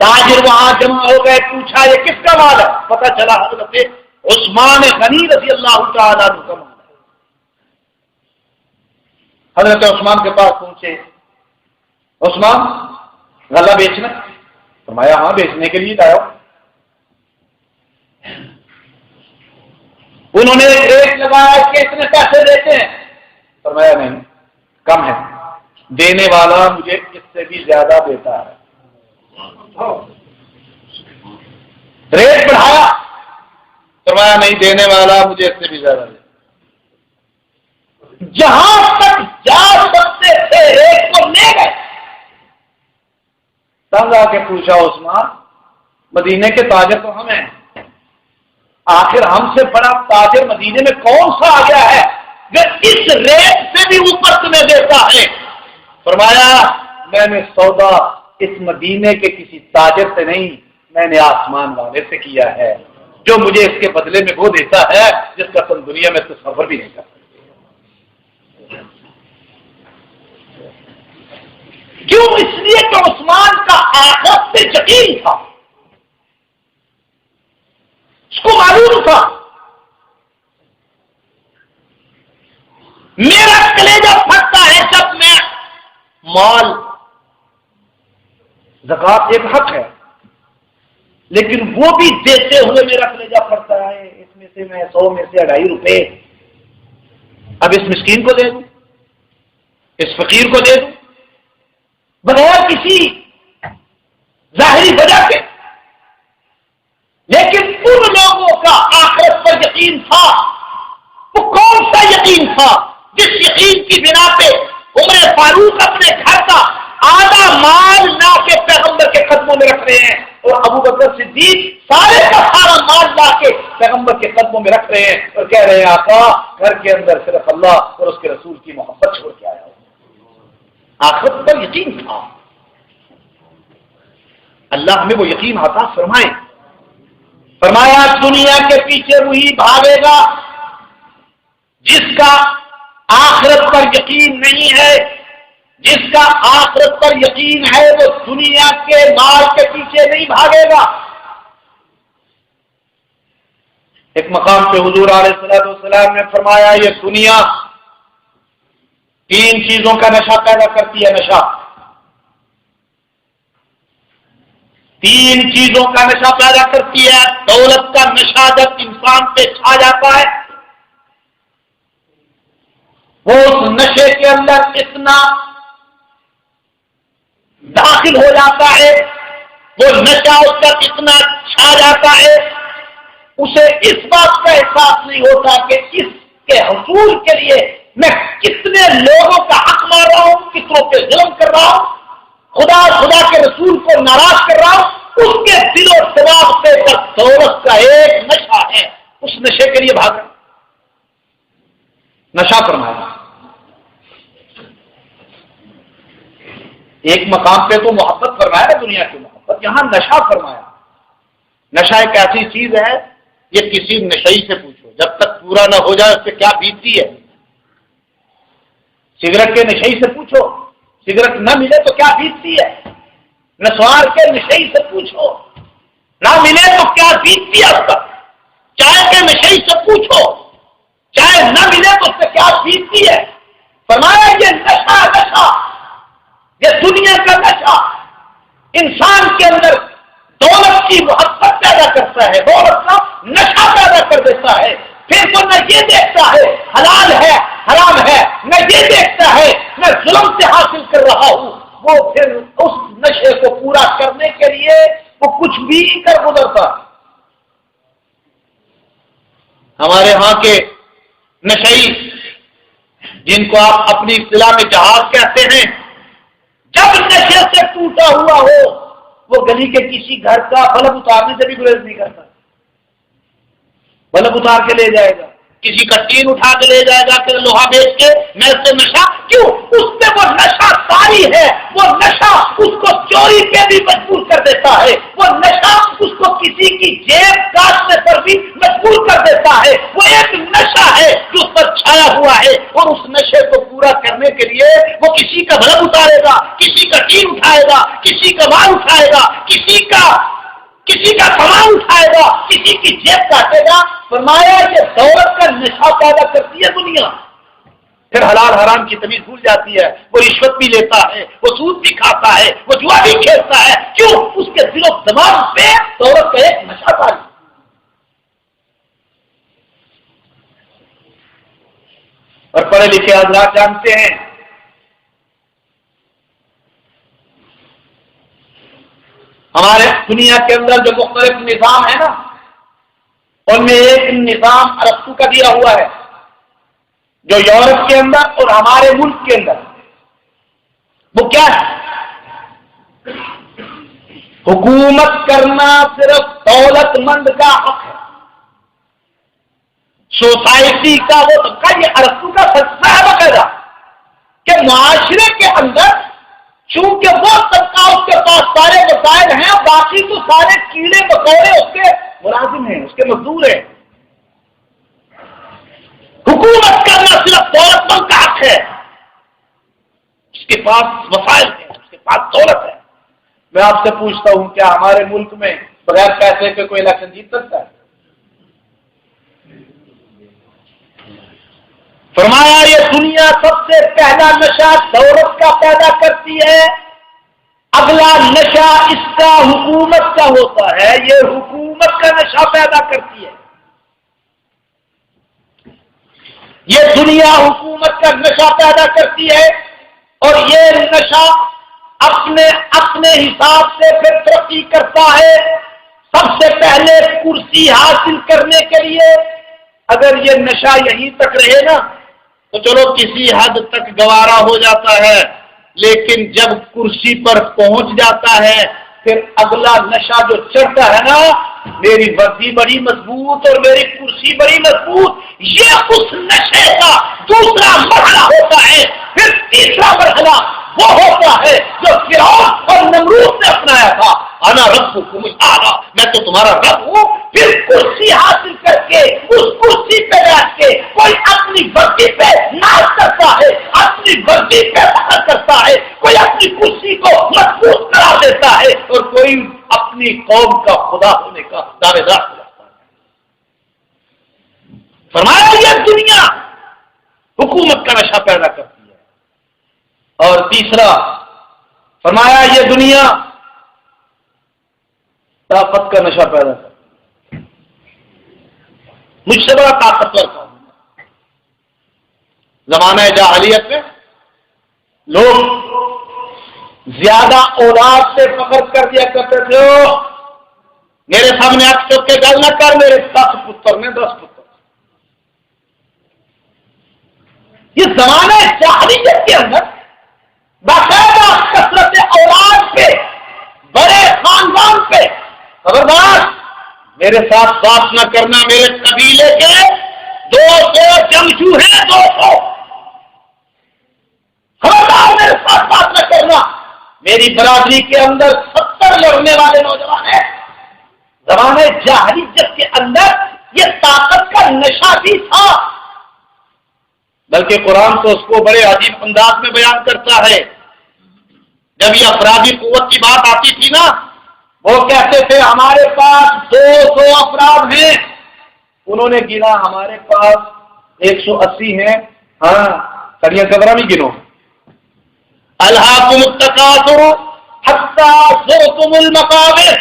تاجر وہاں جمع ہو گئے، پوچھا یہ کس کا مال ہے؟ پتا چلا حضرت عثمان غنی رضی اللہ تعالیٰ عنہ کا مال ہے. حضرت عثمان کے پاس پہنچے، عثمان غلہ بیچنا؟ فرمایا ہاں بیچنے کے لیے لایا. انہوں نے ریٹ لگایا کہ اتنے پیسے دیتے ہیں؟ فرمایا نہیں، کم ہے، دینے والا مجھے اس سے بھی زیادہ دیتا ہے. ریٹ بڑھایا، فرمایا نہیں، دینے والا مجھے اس سے بھی زیادہ دیتا. جہاں تک جا سکتے تھے ریٹ کو لے گئے. تنگ آ کے پوچھا عثمان، مدینے کے تاجر تو ہم ہیں، آخر ہم سے بڑا تاجر مدینے میں کون سا آ گیا ہے جو اس ریٹ سے بھی اوپر تمہیں دیتا ہے؟ فرمایا میں نے سودا اس مدینے کے کسی تاجر سے نہیں، میں نے آسمان والے سے کیا ہے، جو مجھے اس کے بدلے میں وہ دیتا ہے جس کا تم دنیا میں تصور بھی نہیں کر سکتے. کیوں؟ اس لیے کہ عثمان کا آخرت سے یقین تھا، اس کو معلوم تھا میرا کلیجہ پھٹتا ہے جب میں مال، زکات ایک حق ہے لیکن وہ بھی دیتے ہوئے میرا کلیجہ پھٹتا ہے. اس میں سے میں 100 میں سے 2.5 روپے اب اس مسکین کو دے دوں، اس فقیر کو دے دوں بغیر کسی ظاہری وجہ کے. لیکن ان لوگوں کا آخرت پر یقین تھا. وہ کون سا یقین تھا؟ جس یقین کی بنا پہ عمر فاروق اپنے گھر کا آدھا مال لا کے پیغمبر کے قدموں میں رکھ رہے ہیں، اور ابو بکر صدیق سارے کا سارا مال لا کے پیغمبر کے قدموں میں رکھ رہے ہیں اور کہہ رہے ہیں آقا گھر کے اندر صرف اللہ اور اس کے رسول کی محبت چھوڑ کے آیا ہوں. آخرت پر یقین تھا. اللہ ہمیں وہ یقین عطا فرمائے. فرمایا دنیا کے پیچھے وہی بھاگے گا جس کا آخرت پر یقین نہیں ہے. جس کا آخرت پر یقین ہے وہ دنیا کے مال کے پیچھے نہیں بھاگے گا. ایک مقام پہ حضور علیہ السلام نے فرمایا یہ دنیا 3 چیزوں کا نشہ پیدا کرتی ہے. نشہ 3 چیزوں کا نشہ پیدا کرتی ہے. دولت کا نشہ جب انسان پہ چھا جاتا ہے وہ اس نشے کے اندر اتنا داخل ہو جاتا ہے، وہ نشہ اس پر اتنا چھا جاتا ہے، اسے اس بات کا احساس نہیں ہوتا کہ اس کے حصول کے لیے میں کتنے لوگوں کا حق مار رہا ہوں، کتنوں پہ ظلم کر رہا ہوں، خدا کے رسول کو ناراض کر رہا ہوں. اس کے دل و دماغ پہ دولت کا ایک نشہ ہے، اس نشے کے لیے بھاگ رہا. نشہ فرمایا. ایک مقام پہ تو محبت فرمایا نا، دنیا کی محبت، یہاں نشہ فرمایا. نشہ ایک ایسی چیز ہے، یہ کسی نشئی سے پوچھو جب تک پورا نہ ہو جائے اس سے کیا بیتتی ہے. سگریٹ کے نشئی سے پوچھو سگریٹ نہ ملے تو کیا بیتتی ہے. نسوار کے نشئی سے پوچھو نہ ملے تو کیا بیتتی ہے اس پر. چائے کے نشئی سے پوچھو چائے نہ ملے تو اس سے کیا بیتتی ہے. فرمایا یہ نشہ یہ دنیا کا نشہ انسان کے اندر دولت کی محبت پیدا کرتا ہے، دولت کا نشہ پیدا کر دیتا ہے. پھر تو نہ یہ دیکھتا ہے حلال ہے حرام ہے، نہ یہ دیکھتا ہے میں ظلم سے حاصل کر رہا ہوں. وہ پھر اس نشے کو پورا کرنے کے لیے وہ کچھ بھی کر گزرتا. ہمارے ہاں کے نشئی جن کو آپ اپنی اصطلاح میں جہاز کہتے ہیں، جب جب نشے سے ٹوٹا ہوا ہو وہ گلی کے کسی گھر کا بلب اتارنے سے بھی گریز نہیں کرتا، بلب اتار کے لے جائے گا، کسی کا ٹین اٹھا کے لے جائے گا کہ لوہا بیچ کے میں سے نشہ، کیوں؟ اس میں وہ نشہ ساری ہے، وہ نشہ اس کو چوری پہ بھی مجبور کر دیتا ہے، وہ نشہ اس کو کسی کی جیب کاٹنے پر بھی مجبور کر دیتا ہے، وہ ایک نشہ ہے جو اس پر چھایا ہوا ہے، اور اس نشے کو پورا کرنے کے لیے وہ کسی کا بلب اتارے گا، کسی کا ٹین اٹھائے گا، کسی کا مال اٹھائے گا، کسی کا سامان اٹھائے گا، کسی کی جیب کاٹے گا۔ فرمایا یہ دولت کا نشہ پیدا کرتی ہے دنیا، پھر حلال حرام کی تمیز بھول جاتی ہے، وہ رشوت بھی لیتا ہے، وہ سود بھی کھاتا ہے، وہ جوا بھی کھیلتا ہے، کیوں؟ اس کے دل و دماغ پہ دولت کا ایک نشہ تاری۔ اور پڑھے لکھے حضرات جانتے ہیں ہمارے دنیا کے اندر جو مختلف نظام ہے نا، ان میں ایک نظام ارسطو کا دیا ہوا ہے جو یورپ کے اندر اور ہمارے ملک کے اندر، وہ کیا ہے؟ حکومت کرنا صرف دولت مند کا حق ہے، سوسائٹی کا وہ طبقہ، یہ ارسطو کا فلسفہ ہے باقاعدہ کہ معاشرے کے اندر چونکہ وہ طبقہ اس کے پاس سارے وسائل ہیں، باقی تو سارے کیڑے مکوڑے اس کے ملازم ہیں، اس کے مزدور ہیں، حکومت کرنا صرف دولت مند کا حق ہے، اس کے پاس وسائل ہیں، اس کے پاس دولت ہے۔ میں آپ سے پوچھتا ہوں کیا ہمارے ملک میں بغیر پیسے کے کوئی الیکشن جیت سکتا ہے؟ فرمایا یہ دنیا سب سے پہلا نشہ دولت کا پیدا کرتی ہے، اگلا نشہ اس کا حکومت کا ہوتا ہے، یہ حکومت کا نشہ پیدا کرتی ہے۔ یہ دنیا حکومت کا نشہ پیدا کرتی ہے، اور یہ نشہ اپنے حساب سے پھر ترقی کرتا ہے۔ سب سے پہلے کرسی حاصل کرنے کے لیے اگر یہ نشہ یہیں تک رہے نا تو چلو کسی حد تک گوارا ہو جاتا ہے، لیکن جب کرسی پر پہنچ جاتا ہے پھر اگلا نشہ جو چڑھتا ہے نا، میری وردی بڑی مضبوط اور میری کرسی بڑی مضبوط، یہ اس نشے کا دوسرا مرحلہ ہوتا ہے۔ پھر تیسرا مرحلہ وہ ہوتا ہے جو فرعون اور نمرود نے اپنایا تھا، انا ربکم الاعلی، میں تو تمہارا رب ہوں۔ پھر کرسی حاصل کر کے اس کرسی پہ بیٹھ کے کوئی اپنی وردی پہ ناز کرتا ہے، اپنی وردی پہ فخر کرتا ہے، کوئی اپنی کرسی کو مضبوط کرا دیتا ہے، اور کوئی اپنی قوم کا خدا ہونے کا دعوے دار ہو جاتا ہے۔ فرمایا یہ دنیا حکومت کا نشہ پیدا کرتی ہے، اور تیسرا فرمایا یہ دنیا طاقت کا نشہ پیدا کرتی ہے۔ مجھ سے بڑا طاقتور تھا زمانہ جاہلیت میں، لوگ زیادہ اولاد سے فخر کر دیا کرتے تھے، میرے سامنے آنکھ چوک کے گل نہ کر، میرے 10 پتر میں 10 پتر۔ یہ زمانہ جاہلیت کے اندر باقاعدہ کثرت اولاد پہ، بڑے خاندان پہ خبردار میرے ساتھ بات نہ کرنا، میرے قبیلے کے 200 جنگجو ہیں، 200 خبردار میرے ساتھ بات نہ کرنا، میری برادری کے اندر 70 لڑنے والے نوجوان ہیں۔ زمانے جاہلیت کے اندر یہ طاقت کا نشہ بھی تھا، بلکہ قرآن تو اس کو بڑے عجیب انداز میں بیان کرتا ہے۔ جب یہ افرادی قوت کی بات آتی تھی نا، وہ کہتے تھے ہمارے پاس 200 افراد ہیں، انہوں نے گنا ہمارے پاس 180 ہیں، ہاں کڑیاں کبرا بھی گنو۔ الہاکم التکاثر حتی زرتم المقابر،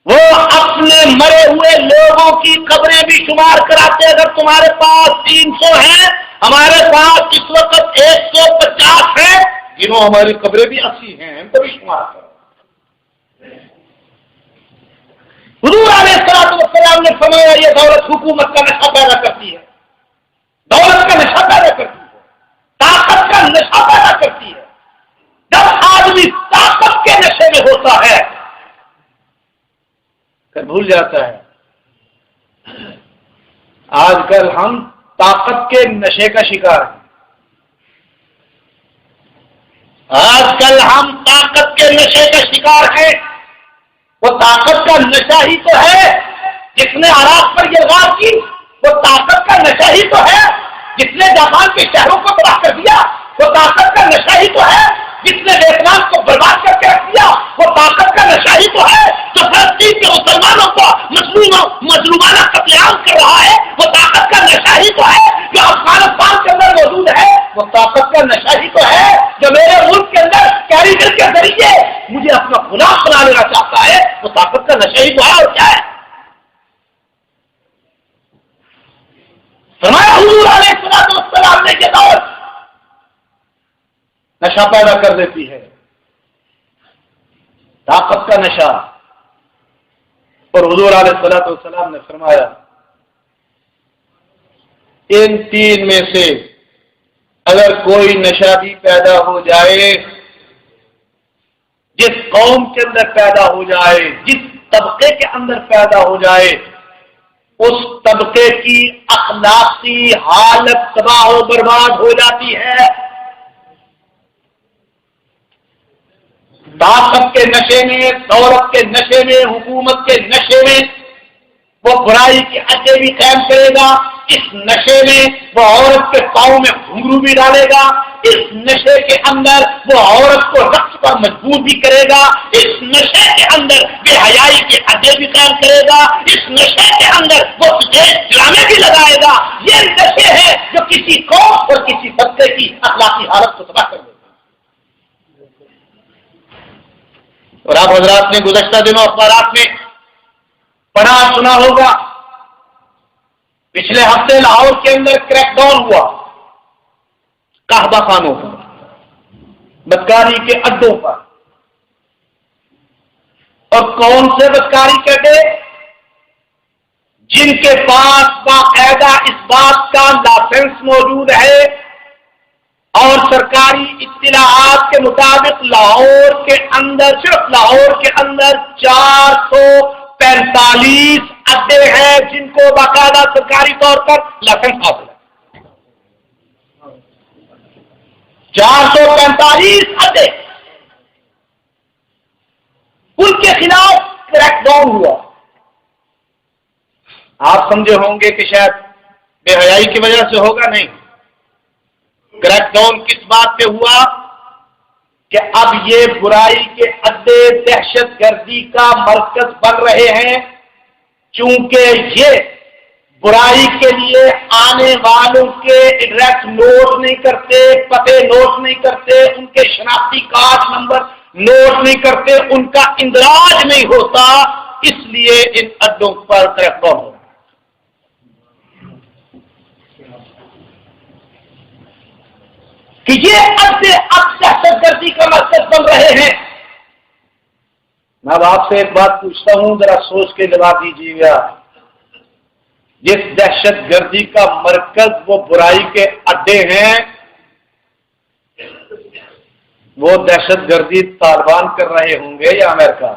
وہ اپنے مرے ہوئے لوگوں کی قبریں بھی شمار کراتے، اگر تمہارے پاس 300 ہیں، ہمارے پاس اس وقت 150 ہیں، گنو ہماری قبریں بھی 80 ہیں، ہم کو بھی شمار کرو۔ حضور علیہ السلام نے فرمایا یہ دولت حکومت کا نشہ پیدا کرتی ہے، دولت کا نشہ پیدا کرتی ہے، طاقت کا نشہ پیدا کرتی ہے، آدمی طاقت کے نشے میں ہوتا ہے پھر بھول جاتا ہے. آج کل ہم طاقت کے نشے کا شکار ہیں. آج کل ہم طاقت کے نشے کا شکار ہیں. وہ طاقت کا نشہ ہی تو ہے جس نے عراق پر یہ وار کی. وہ طاقت کا نشہ ہی تو ہے جس نے جاپان کے شہروں کو تباہ کر دیا. وہ طاقت کا نشہ ہی تو ہے جس نے ویتنام کو برباد کر کے رکھ دیا. وہ طاقت کا نشہ ہی تو ہے جو فلسطین کے مسلمانوں کو مظلومانہ قتل عام کر رہا ہے. وہ طاقت کا نشہ ہی تو ہے جو افغانستان کے اندر موجود ہے. وہ طاقت کا نشہ ہی تو ہے جو میرے ملک کے اندر کیریئر کے ذریعے مجھے اپنا غلام بنا لینا چاہتا ہے. وہ طاقت کا نشہ ہی تو ہے. اور کیا ہے؟ فرمایا حضور علیہ السلام نے یہ دور نشہ پیدا کر دیتی ہے. طاقت کا نشہ. اور حضور علیہ السلام نے فرمایا ان تین میں سے اگر کوئی نشہ بھی پیدا ہو جائے، جس قوم کے اندر پیدا ہو جائے، جس طبقے کے اندر پیدا ہو جائے، اس طبقے کی اخلاقی حالت تباہ و برباد ہو جاتی ہے. طاقت کے نشے میں، دولت کے نشے میں، حکومت کے نشے میں وہ برائی کے اڈے بھی قائم کرے گا. اس نشے میں وہ عورت کے پاؤں میں گھنگرو بھی ڈالے گا. اس نشے کے اندر وہ عورت کو رقص پر مجبور بھی کرے گا. اس نشے کے اندر بے حیائی کے اڈے بھی قائم کرے گا. اس نشے کے اندر وہ ڈرامے بھی لگائے گا. یہ نشے ہے جو کسی قوم اور کسی طبقے کی اخلاقی حالت کو تباہ کر دے گا. اور آپ حضرات نے گزشتہ دنوں اخبارات میں پڑھا سنا ہوگا، پچھلے ہفتے لاہور کے اندر کریک ڈاؤن ہوا قحبہ خانوں پر، بدکاری کے اڈوں پر. اور کون سے بدکاری کے اڈے؟ جن کے پاس باقاعدہ اس بات کا لائسنس موجود ہے اور سرکاری اطلاعات کے مطابق لاہور کے اندر، صرف لاہور کے اندر 445 اڈے ہیں جن کو باقاعدہ سرکاری طور پر لائسنس حاصل ہے. 445 اڈے، ان کے خلاف کریک ڈاؤن ہوا. آپ سمجھے ہوں گے کہ شاید بے حیائی کی وجہ سے ہوگا. نہیں، کریک ڈاؤن کس بات پہ ہوا کہ اب یہ برائی کے اڈے دہشت گردی کا مرکز بن رہے ہیں. چونکہ یہ برائی کے لیے آنے والوں کے ایڈریس نوٹ نہیں کرتے، پتے نوٹ نہیں کرتے، ان کے شناختی کارڈ نمبر نوٹ نہیں کرتے، ان کا اندراج نہیں ہوتا. اس لیے ان اڈوں پر کریک ڈاؤن ہو. کہ یہ اڈے اب دہشت گردی کا مرکز بن رہے ہیں. میں اب آپ سے ایک بات پوچھتا ہوں، ذرا سوچ کے جواب دیجیے گا. جس دہشت گردی کا مرکز وہ برائی کے اڈے ہیں، وہ دہشت گردی طالبان کر رہے ہوں گے یا امریکہ؟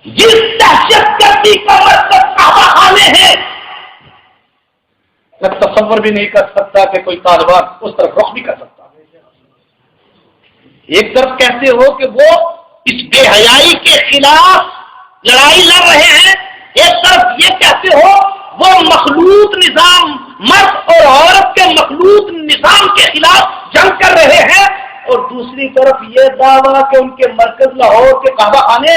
جس دہشت گردی کا مرکز قحبہ خانے ہیں، میں تصور بھی نہیں کر سکتا کہ کوئی طالبان اس طرف رخ بھی کر سکتا. ایک طرف کہتے ہو کہ وہ اس بے حیائی کے خلاف لڑائی لڑ رہے ہیں، ایک طرف یہ کہتے ہو وہ مخلوط نظام، مرد اور عورت کے مخلوط نظام کے خلاف جنگ کر رہے ہیں، اور دوسری طرف یہ دعویٰ کہ ان کے مرکز لاہور کے قحبہ خانے.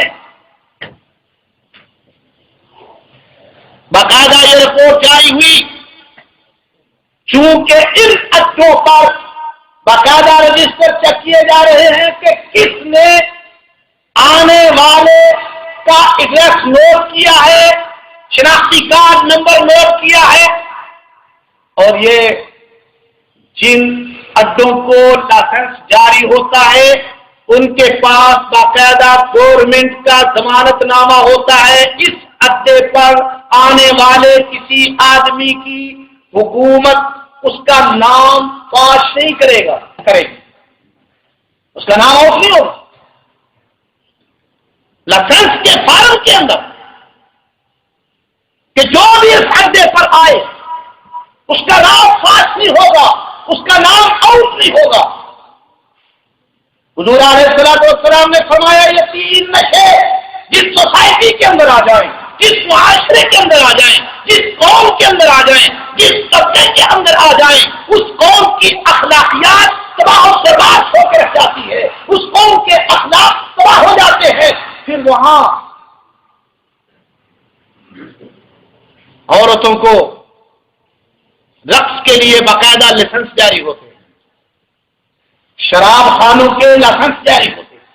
باقاعدہ یہ رپورٹ جاری ہوئی، چونکہ ان اڈوں پر باقاعدہ رجسٹر چیک کیے جا رہے ہیں کہ کس نے آنے والے کا ایڈریس نوٹ کیا ہے، شناختی کارڈ نمبر نوٹ کیا ہے. اور یہ جن اڈوں کو لائسنس جاری ہوتا ہے ان کے پاس باقاعدہ گورنمنٹ کا ضمانت نامہ ہوتا ہے. اس اڈے پر آنے والے کسی آدمی کی حکومت اس کا نام فاش نہیں کرے گا، اس کا نام آؤٹ نہیں ہوگا۔ لائسنس کے فارم کے اندر کہ جو بھی اس عہدے پر آئے اس کا نام فاش نہیں ہوگا، اس کا نام آؤٹ نہیں ہوگا۔ حضور علیہ السلام نے فرمایا یہ تین نشے جس سوسائٹی کے اندر آ جائیں، جس معاشرے کے اندر آ جائیں، جس قوم کے اندر آ جائیں، جس طبقے کے اندر آ جائیں، اس قوم کی اخلاقیات تباہ و برباد ہو کے رہ جاتی ہے، اس قوم کے اخلاق تباہ ہو جاتے ہیں۔ پھر وہاں عورتوں کو رقص کے لیے باقاعدہ لائسنس جاری ہوتے ہیں، شراب خانوں کے لائسنس جاری ہوتے ہیں۔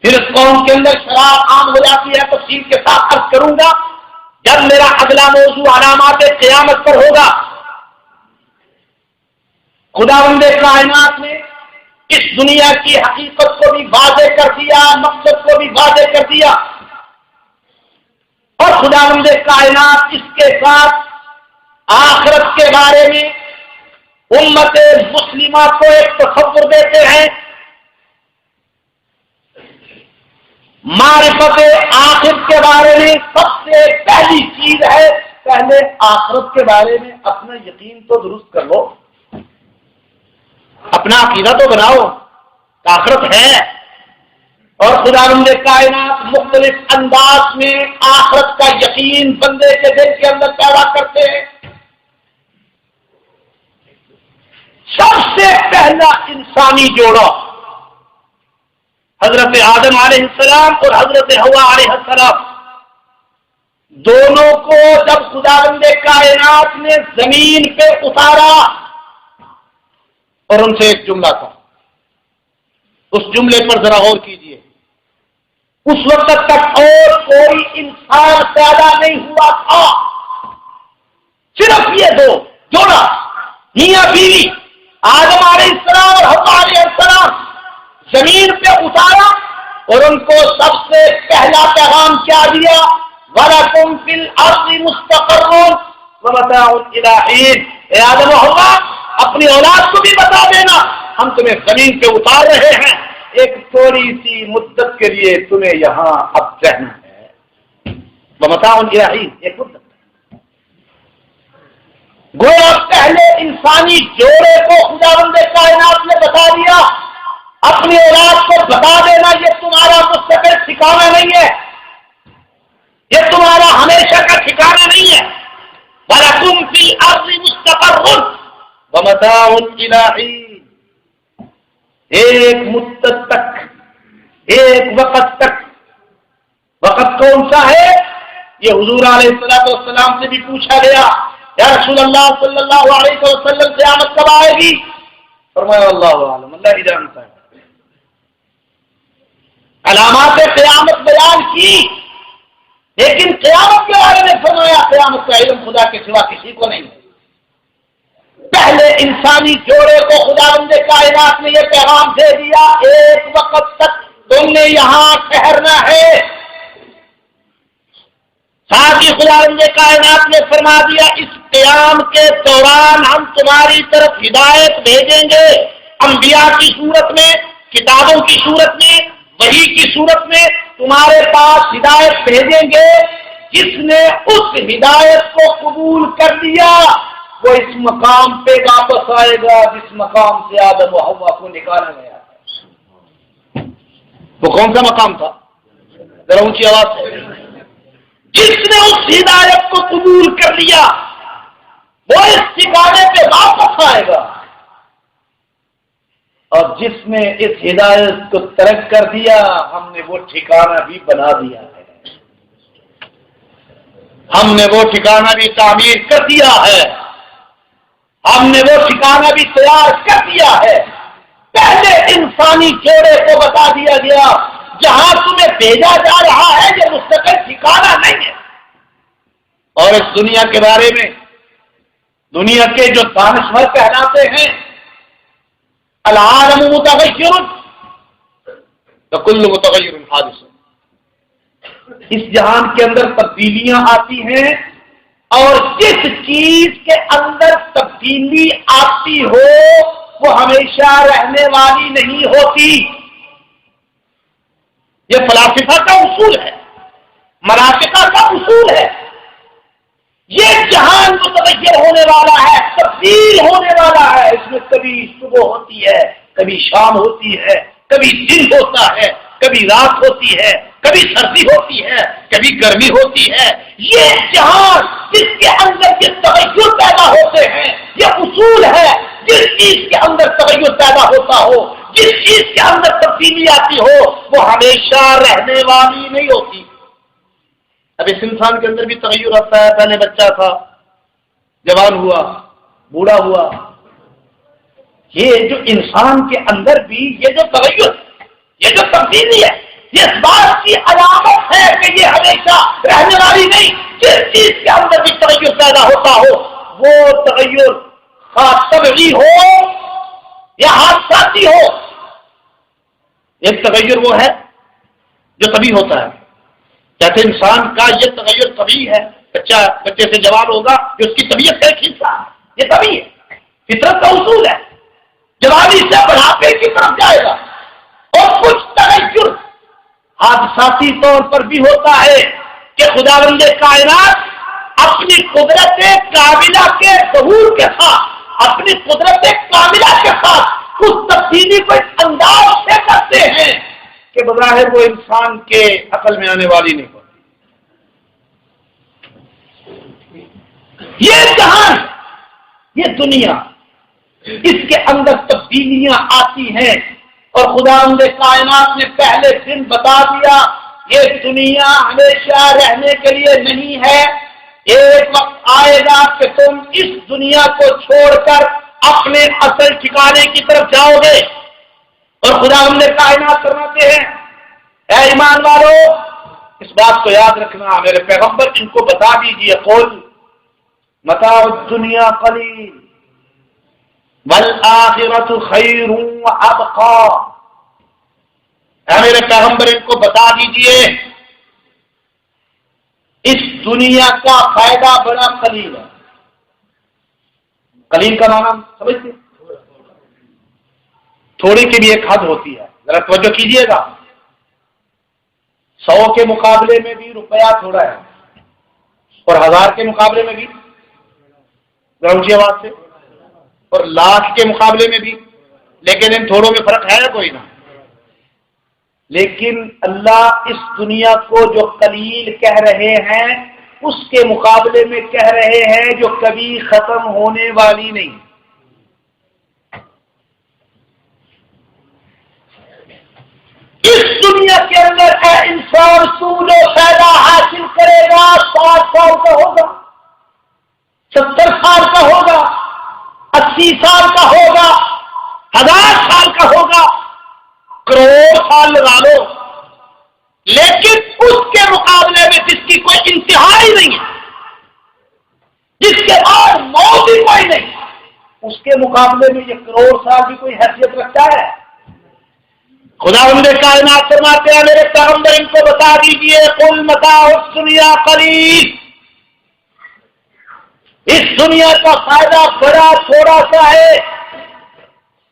پھر اس قوم کے اندر شراب عام ہو جاتی ہے۔ تفصیل کے ساتھ عرض کروں گا جب میرا اگلا موضوع علامات قیامت پر ہوگا۔ خداوند کائنات نے اس دنیا کی حقیقت کو بھی واضح کر دیا، مقصد کو بھی واضح کر دیا، اور خداوند کائنات اس کے ساتھ آخرت کے بارے میں امت مسلمہ کو ایک تصور دیتے ہیں۔ معرفت آخرت کے بارے میں سب سے پہلی چیز ہے پہلے آخرت کے بارے میں اپنا یقین تو درست کر لو، اپنا عقیدہ تو بناؤ، آخرت ہے۔ اور خداوند کائنات مختلف انداز میں آخرت کا یقین بندے کے دل کے اندر پیدا کرتے ہیں۔ سب سے پہلا انسانی جوڑا حضرت آدم علیہ السلام اور حضرت حوا علیہ السلام، دونوں کو جب خداوند کائنات نے زمین پہ اتارا اور ان سے ایک جملہ تھا، اس جملے پر ذرا غور کیجیے۔ اس وقت تک اور کوئی انسان پیدا نہیں ہوا تھا، صرف یہ دو جوڑا میاں بیوی آدم علیہ السلام اور حوا علیہ السلام زمین پہ اتارا اور ان کو سب سے پہلا پیغام کیا دیا؟ وَلَكُمْ فِي الْأَرْضِ مُسْتَقَرٌّ وَمَتَاعٌ إِلَىٰ حِينٍ۔ اے آدم و حوا اپنی اولاد کو بھی بتا دینا ہم تمہیں زمین پہ اتار رہے ہیں، ایک تھوڑی سی مدت کے لیے تمہیں یہاں اب رہنا ہے۔ وَمَتَاعٌ إِلَىٰ حِينٍ، ایک مدت۔ گویا پہلے انسانی جوڑے کو خداوند کائنات نے بتا دیا، اپنی اولاد کو بتا دینا یہ تمہارا مستقل ٹھکانہ نہیں ہے، یہ تمہارا ہمیشہ کا ٹھکانہ نہیں ہے۔ وَلَكُمْ فِي الْأَرْضِ مُسْتَقَرٌّ وَمَتَاعٌ إِلَىٰ حِينٍ، ایک مدت تک، ایک وقت تک۔ وقت کون سا ہے؟ یہ حضور علیہ السلام سے بھی پوچھا گیا، یا رسول اللہ صلی اللہ علیہ وسلم قیامت کب آئے گی؟ فرمایا اللہ عالم، اللہ ہی جانتا ہے۔ علامات قیامت بیان کی، لیکن قیامت کے بارے میں فرمایا قیامت کا علم خدا کے سوا کسی کو نہیں ہے۔ پہلے انسانی جوڑے کو خداوند کائنات نے یہ پیغام دے دیا ایک وقت تک تم نے یہاں ٹھہرنا ہے۔ ساتھ ہی خداوند کائنات نے فرما دیا اس قیام کے دوران ہم تمہاری طرف ہدایت بھیجیں گے، انبیاء کی صورت میں، کتابوں کی صورت میں، وحی کی صورت میں تمہارے پاس ہدایت بھیجیں گے۔ جس نے اس ہدایت کو قبول کر لیا وہ اس مقام پہ واپس آئے گا جس مقام سے آدم و حوا کو نکالا گیا ہے۔ وہ کون سا مقام تھا؟ ذرا اونچی آواز سے۔ جس نے اس ہدایت کو قبول کر لیا وہ اس ٹھکانے پہ واپس آئے گا، اور جس نے اس ہدایت کو ترک کر دیا ہم نے وہ ٹھکانہ بھی بنا دیا ہے، ہم نے وہ ٹھکانہ بھی تعمیر کر دیا ہے، ہم نے وہ ٹھکانہ بھی تیار کر دیا ہے۔ پہلے انسانی جوڑے کو بتا دیا گیا جہاں تمہیں بھیجا جا رہا ہے یہ مستقل ٹھکانہ نہیں ہے۔ اور اس دنیا کے بارے میں دنیا کے جو دانشور کہلاتے ہیں العالم متغیر وکل متغیر حادث، اس جہان کے اندر تبدیلیاں آتی ہیں اور جس چیز کے اندر تبدیلی آتی ہو وہ ہمیشہ رہنے والی نہیں ہوتی. یہ فلاسفہ کا اصول ہے، مناطقہ کا اصول ہے. یہ جہان متغیر ہونے والا ہے، تبدیل ہونے والا ہے. اس میں کبھی صبح ہوتی ہے، کبھی شام ہوتی ہے، کبھی دن ہوتا ہے، کبھی رات ہوتی ہے، کبھی سردی ہوتی ہے، کبھی گرمی ہوتی ہے. یہ جہان جس کے اندر یہ تغیر پیدا ہوتے ہیں، یہ اصول ہے. جس چیز کے اندر تغیر پیدا ہوتا ہو، جس چیز کے اندر تبدیلی آتی ہو، وہ ہمیشہ رہنے والی نہیں ہوتی. اب اس انسان کے اندر بھی تغیر آتا ہے. پہلے بچہ تھا، جوان ہوا، بوڑھا ہوا. یہ جو انسان کے اندر بھی یہ جو تغیر، یہ جو تبدیلی ہے، یہ اس بات کی علامت ہے کہ یہ ہمیشہ رہنے والی نہیں. جس چیز کے اندر بھی تغیر پیدا ہوتا ہو، وہ تغیر خاص طبعی ہو یا حادثاتی ہو. ایک تغیر وہ ہے جو طبعی ہوتا ہے. کہتے انسان کا یہ تغیر طبیعی ہے. بچے سے جوان ہوگا کہ اس کی طبیعت کا ایک حصہ ہے، یہ طبیعی ہے، فطرت کا اصول ہے. جوانی سے بڑھاپے کی طرف جائے گا. اور کچھ تغیر حادثاتی طور پر بھی ہوتا ہے کہ خداوند کائنات اپنی قدرت کاملہ کے ظہور کے ساتھ، اپنی قدرت کاملہ کے ساتھ اس تبدیلی کو اس انداز سے کرتے ہیں کہ بظاہر وہ انسان کے عقل میں آنے والی نہیں ہوتی. یہ جہان، یہ دنیا، اس کے اندر تبدیلیاں آتی ہیں. اور خداوند کائنات نے پہلے دن بتا دیا یہ دنیا ہمیشہ رہنے کے لیے نہیں ہے. ایک وقت آئے گا کہ تم اس دنیا کو چھوڑ کر اپنے اصل ٹھکانے کی طرف جاؤ گے. اور خداوند کائنات فرماتے ہیں اے ایمان والو، اس بات کو یاد رکھنا، میرے پیغمبر ان کو بتا دیجئے، قل متاع الدنیا قلیل والآخرۃ خیر وابقی. اے میرے پیغمبر ان کو بتا دیجئے اس دنیا کا فائدہ بڑا قلیل ہے. قلیل کا معنی سمجھتے؟ تھوڑی کی بھی ایک حد ہوتی ہے. ذرا توجہ کیجئے گا. 100 کے مقابلے میں بھی روپیہ تھوڑا ہے، اور 1000 کے مقابلے میں بھی، ذرا اونچی آواز سے، اور 1,00,000 کے مقابلے میں بھی. لیکن ان تھوڑوں میں فرق ہے کوئی نہ. لیکن اللہ اس دنیا کو جو قلیل کہہ رہے ہیں اس کے مقابلے میں کہہ رہے ہیں جو کبھی ختم ہونے والی نہیں. اس دنیا کے اندر اے انسان سود و فائدہ حاصل کرے گا. 60 سال کا ہوگا، 70 سال کا ہوگا، 80 سال کا ہوگا، 1000 سال کا ہوگا، کروڑ سال لگا لو. لیکن اس کے مقابلے میں جس کی کوئی انتہا ہی نہیں ہے، جس کے بعد موت ہی کوئی نہیں، اس کے مقابلے میں یہ کروڑ سال بھی کوئی حیثیت رکھتا ہے. خداوند کائنات فرماتے ہیں میرے پیغمبر ان کو بتا دیجئے قل متاع الدنیا قلیل. اس دنیا کا فائدہ بڑا تھوڑا سا ہے.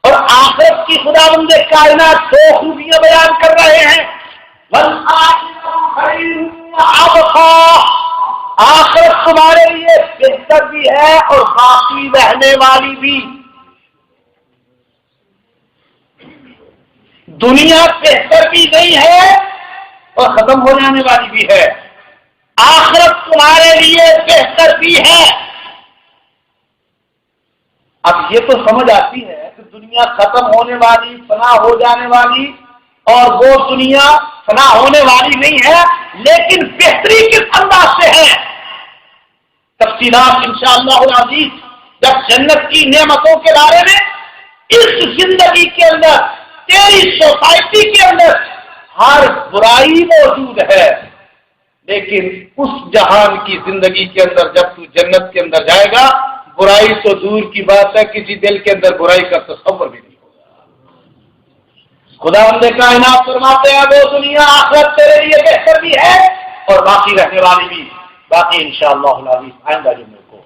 اور آخرت کی خداوند کائنات 2 خوبیاں بیان کر رہے ہیں. آخرت تمہارے لیے بہتر بھی ہے اور باقی رہنے والی بھی. دنیا بہتر بھی نہیں ہے اور ختم ہو جانے والی بھی ہے. آخرت تمہارے لیے بہتر بھی ہے. اب یہ تو سمجھ آتی ہے کہ دنیا ختم ہونے والی، فنا ہو جانے والی، اور وہ دنیا فنا ہونے والی نہیں ہے. لیکن بہتری کس انداز سے ہے، تفصیلات انشاءاللہ العزیز جب جنت کی نعمتوں کے بارے میں. اس زندگی کے اندر، تیری سوسائٹی کے اندر ہر برائی موجود ہے، لیکن اس جہان کی زندگی کے اندر جب تو جنت کے اندر جائے گا، برائی تو دور کی بات ہے، کسی دل کے اندر برائی کا تصور بھی نہیں ہوگا. خداوند کائنات فرماتے ہیں وہ دنیا آخرت تیرے لیے بہتر بھی ہے اور باقی رہنے والی بھی. باقی انشاءاللہ العزیز آئندہ جمعے کو